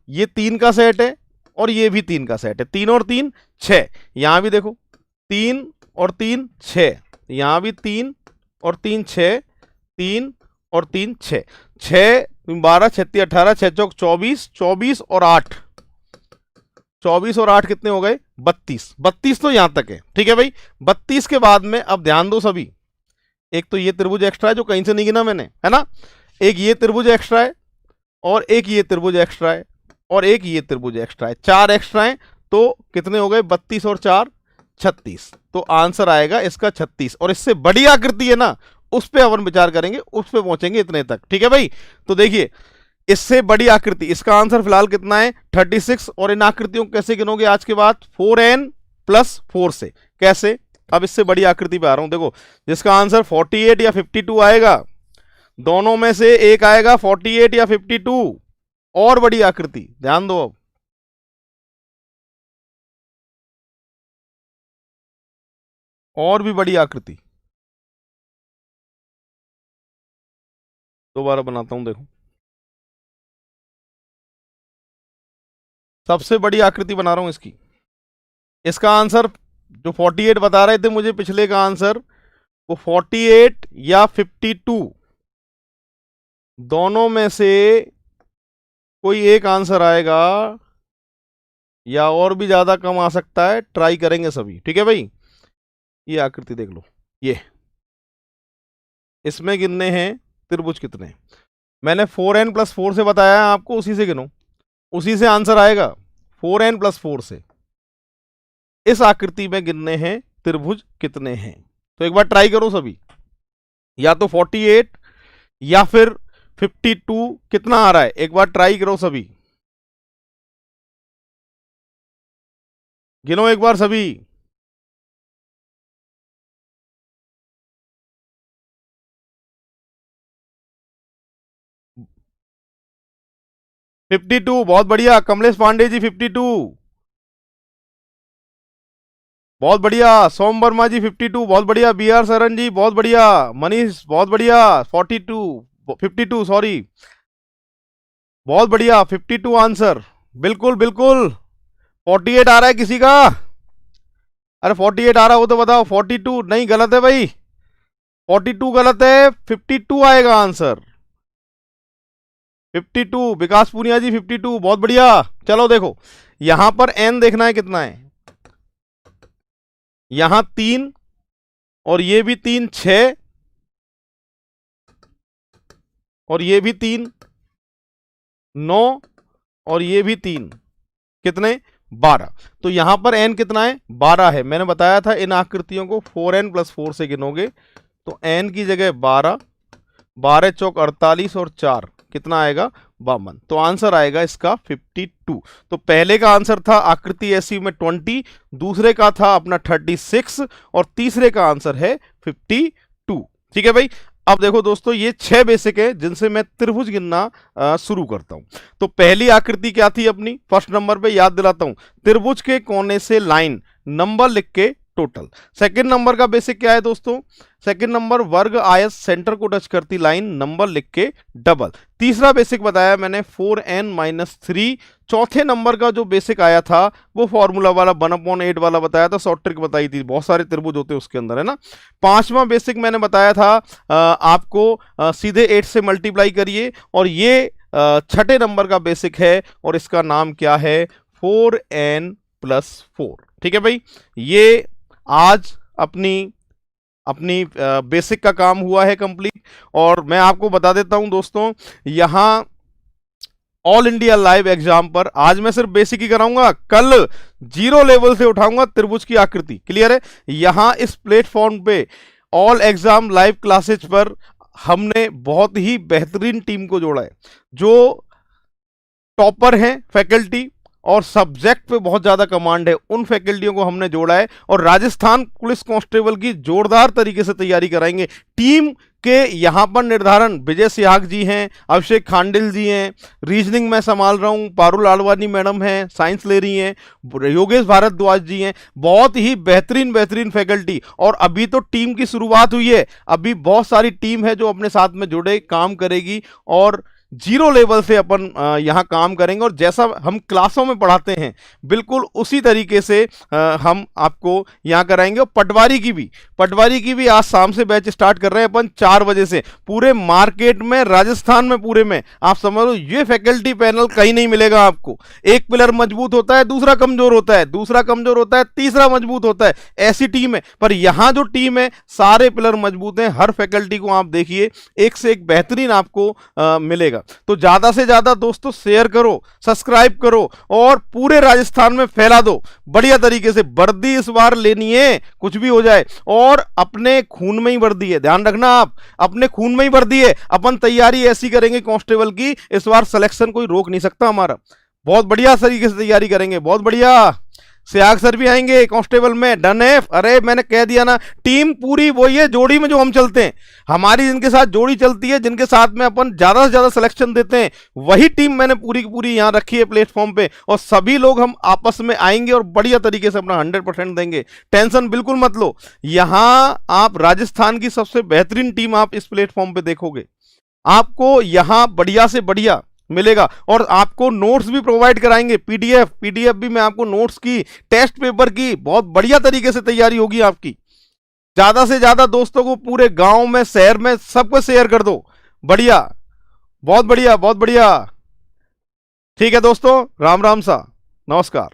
ये 3 का सेट है, और ये भी 3 का सेट है। 3 और 3 6। यहां भी देखो 3 और 3 6, यहां भी 3 और 3 6, 3 और 3 6, 6 12 36 18, 6 चौक 24, 24 और 8, 24 और 8 कितने हो गए? 32। 32 तो यहां तक है। ठीक है भाई। 32 के बाद में अब ध्यान दो सभी, एक तो ये त्रिभुज एक्स्ट्रा है जो कहीं से नहीं गिना मैंने, है ना, एक ये त्रिभुज एक्स्ट्रा है, और एक ये त्रिभुज एक्स्ट्रा है, और एक ये त्रिभुज एक्स्ट्रा है। 4 एक्स्ट्रा है, तो कितने हो गए? 32 और 4 36। तो आंसर आएगा इसका 36। और इससे बड़ी आकृति है ना, उस पर अपन विचार करेंगे, उस पर पहुंचेंगे इतने तक। ठीक है भाई। तो देखिए इससे बड़ी आकृति, इसका आंसर फिलहाल कितना है? 36। और इन आकृतियों को कैसे गिनोगे आज के बाद? 4n+4 से। कैसे? अब इससे बड़ी आकृति पे आ रहा हूं। देखो जिसका आंसर 48 या 52 आएगा, दोनों में से एक आएगा, 48 या 52। और बड़ी आकृति, ध्यान दो। अब और भी बड़ी आकृति दोबारा बनाता हूं। देखो सबसे बड़ी आकृति बना रहा हूं इसकी। इसका आंसर जो 48 बता रहे थे मुझे पिछले का आंसर, वो 48 या 52, दोनों में से कोई एक आंसर आएगा, या और भी ज्यादा कम आ सकता है। ट्राई करेंगे सभी। ठीक है भाई। ये आकृति देख लो, ये इसमें गिनने हैं त्रिभुज कितने। मैंने 4n+4 से बताया है आपको, उसी से गिनो, उसी से आंसर आएगा। 4n+4 से इस आकृति में गिनने हैं त्रिभुज कितने हैं। तो एक बार ट्राई करो सभी, या तो 48 या फिर 52, कितना आ रहा है एक बार ट्राई करो सभी, गिनो एक बार सभी। 52, बहुत बढ़िया कमलेश पांडे जी। 52 बहुत बढ़िया। सोम वर्मा जी 52 बहुत बढ़िया। बी आर सरन जी बहुत बढ़िया। मनीष बहुत बढ़िया। 52 सॉरी, बहुत बढ़िया। 52 आंसर, बिल्कुल बिल्कुल। 48 आ रहा है किसी का? अरे 48 आ रहा हो तो बताओ। 42 नहीं, गलत है भाई, 42 गलत है, 52 आएगा आंसर। 52, विकास पूनिया जी 52 बहुत बढ़िया। चलो देखो यहां पर n देखना है कितना है। यहां 3, और ये भी 3 6, और ये भी 3 9, और ये भी 3 कितने? 12। तो यहां पर n कितना है? 12 है। मैंने बताया था इन आकृतियों को 4n+4 से गिनोगे तो n की जगह 12, 12 चौक 48 और 4 कितना आएगा 52। तो आंसर आएगा इसका 52। तो पहले का आंसर था आकृति ऐसी में 20, दूसरे का था अपना 36 और तीसरे का आंसर है 52। ठीक है भाई। अब देखो दोस्तों, ये 6 बेसिक है जिनसे मैं त्रिभुज गिनना शुरू करता हूं। तो पहली आकृति क्या थी अपनी, फर्स्ट नंबर पे याद दिलाता हूं, त्रिभुज के कोने से लाइन, नंबर लिख के टोटल। सेकंड नंबर का बेसिक क्या है दोस्तों, सेकंड नंबर वर्ग आयत सेंटर को टच करती लाइन, नंबर लिख के डबल। तीसरा बेसिक बताया मैंने 4n-3। चौथे नंबर का जो बेसिक आया था वो फॉर्मूला वाला 1/8 वाला बताया था, शॉर्ट ट्रिक बताई थी, बहुत सारे त्रिभुज होते हैं उसके अंदर, है ना। पांचवा बेसिक मैंने बताया था आपको सीधे 8 से मल्टीप्लाई करिए, और ये छठे नंबर का बेसिक है और इसका नाम क्या है 4n+4। ठीक है भाई, ये आज अपनी बेसिक का काम हुआ है कंप्लीट। और मैं आपको बता देता हूं दोस्तों, यहां ऑल इंडिया लाइव एग्जाम पर आज मैं सिर्फ बेसिक ही कराऊंगा, कल 0 लेवल से उठाऊंगा त्रिभुज की आकृति। क्लियर है। यहां इस प्लेटफॉर्म पे ऑल एग्जाम लाइव क्लासेज पर हमने बहुत ही बेहतरीन टीम को जोड़ा है, जो टॉपर हैं फैकल्टी और सब्जेक्ट पे बहुत ज्यादा कमांड है, उन फैकल्टियों को हमने जोड़ा है और राजस्थान पुलिस कांस्टेबल की जोरदार तरीके से तैयारी कराएंगे। टीम के यहां पर निर्धारण विजय सिहाग जी हैं, अभिषेक खांडिल जी हैं, रीजनिंग में संभाल रहा हूं पारुल आडवाणी मैडम हैं, साइंस ले रही हैं, योगेश भारद्वाज जी हैं, बहुत ही बेहतरीन फैकल्टी। और अभी तो टीम की शुरुआत हुई है, अभी बहुत सारी टीम है जो अपने साथ में जुड़े काम करेगी और 0 लेवल से अपन यहाँ काम करेंगे। और जैसा हम क्लासों में पढ़ाते हैं बिल्कुल उसी तरीके से हम आपको यहाँ कराएंगे। और पटवारी की भी आज शाम से बैच स्टार्ट कर रहे हैं अपन 4 बजे से। पूरे मार्केट में, राजस्थान में पूरे में आप समझ लो ये फैकल्टी पैनल कहीं नहीं मिलेगा आपको। एक पिलर मजबूत होता है, दूसरा कमजोर होता है, दूसरा कमजोर होता है, तीसरा मजबूत होता है, ऐसी टीम है। पर यहाँ जो टीम है सारे पिलर मजबूत हैं। हर फैकल्टी को आप देखिए एक से एक बेहतरीन आपको मिलेगा। तो ज्यादा से ज्यादा दोस्तों शेयर करो, सब्सक्राइब करो और पूरे राजस्थान में फैला दो बढ़िया तरीके से। वर्दी इस बार लेनी है, कुछ भी हो जाए, और अपने खून में ही वर्दी है, ध्यान रखना, आप अपने खून में ही वर्दी है। अपन तैयारी ऐसी करेंगे कांस्टेबल की, इस बार सिलेक्शन कोई रोक नहीं सकता हमारा। बहुत बढ़िया तरीके से तैयारी करेंगे, बहुत बढ़िया। सियाग सर भी आएंगे कांस्टेबल में, डन है। अरे मैंने कह दिया ना, टीम पूरी वही है, जोड़ी में जो हम चलते हैं, हमारी जिनके साथ जोड़ी चलती है, जिनके साथ में अपन ज्यादा से ज्यादा सिलेक्शन देते हैं, वही टीम मैंने पूरी की पूरी यहां रखी है प्लेटफॉर्म पे। और सभी लोग हम आपस में आएंगे और बढ़िया तरीके से अपना 100% देंगे। टेंशन बिल्कुल मत लो, यहां आप राजस्थान की सबसे बेहतरीन टीम आप इस प्लेटफॉर्म पे देखोगे। आपको यहां बढ़िया से बढ़िया मिलेगा और आपको नोट्स भी प्रोवाइड कराएंगे, पीडीएफ भी। मैं आपको नोट्स की, टेस्ट पेपर की बहुत बढ़िया तरीके से तैयारी होगी आपकी। ज्यादा से ज्यादा दोस्तों को पूरे गांव में, शहर में सबको शेयर कर दो। बढ़िया, बहुत बढ़िया, बहुत बढ़िया। ठीक है दोस्तों, राम राम सा, नमस्कार।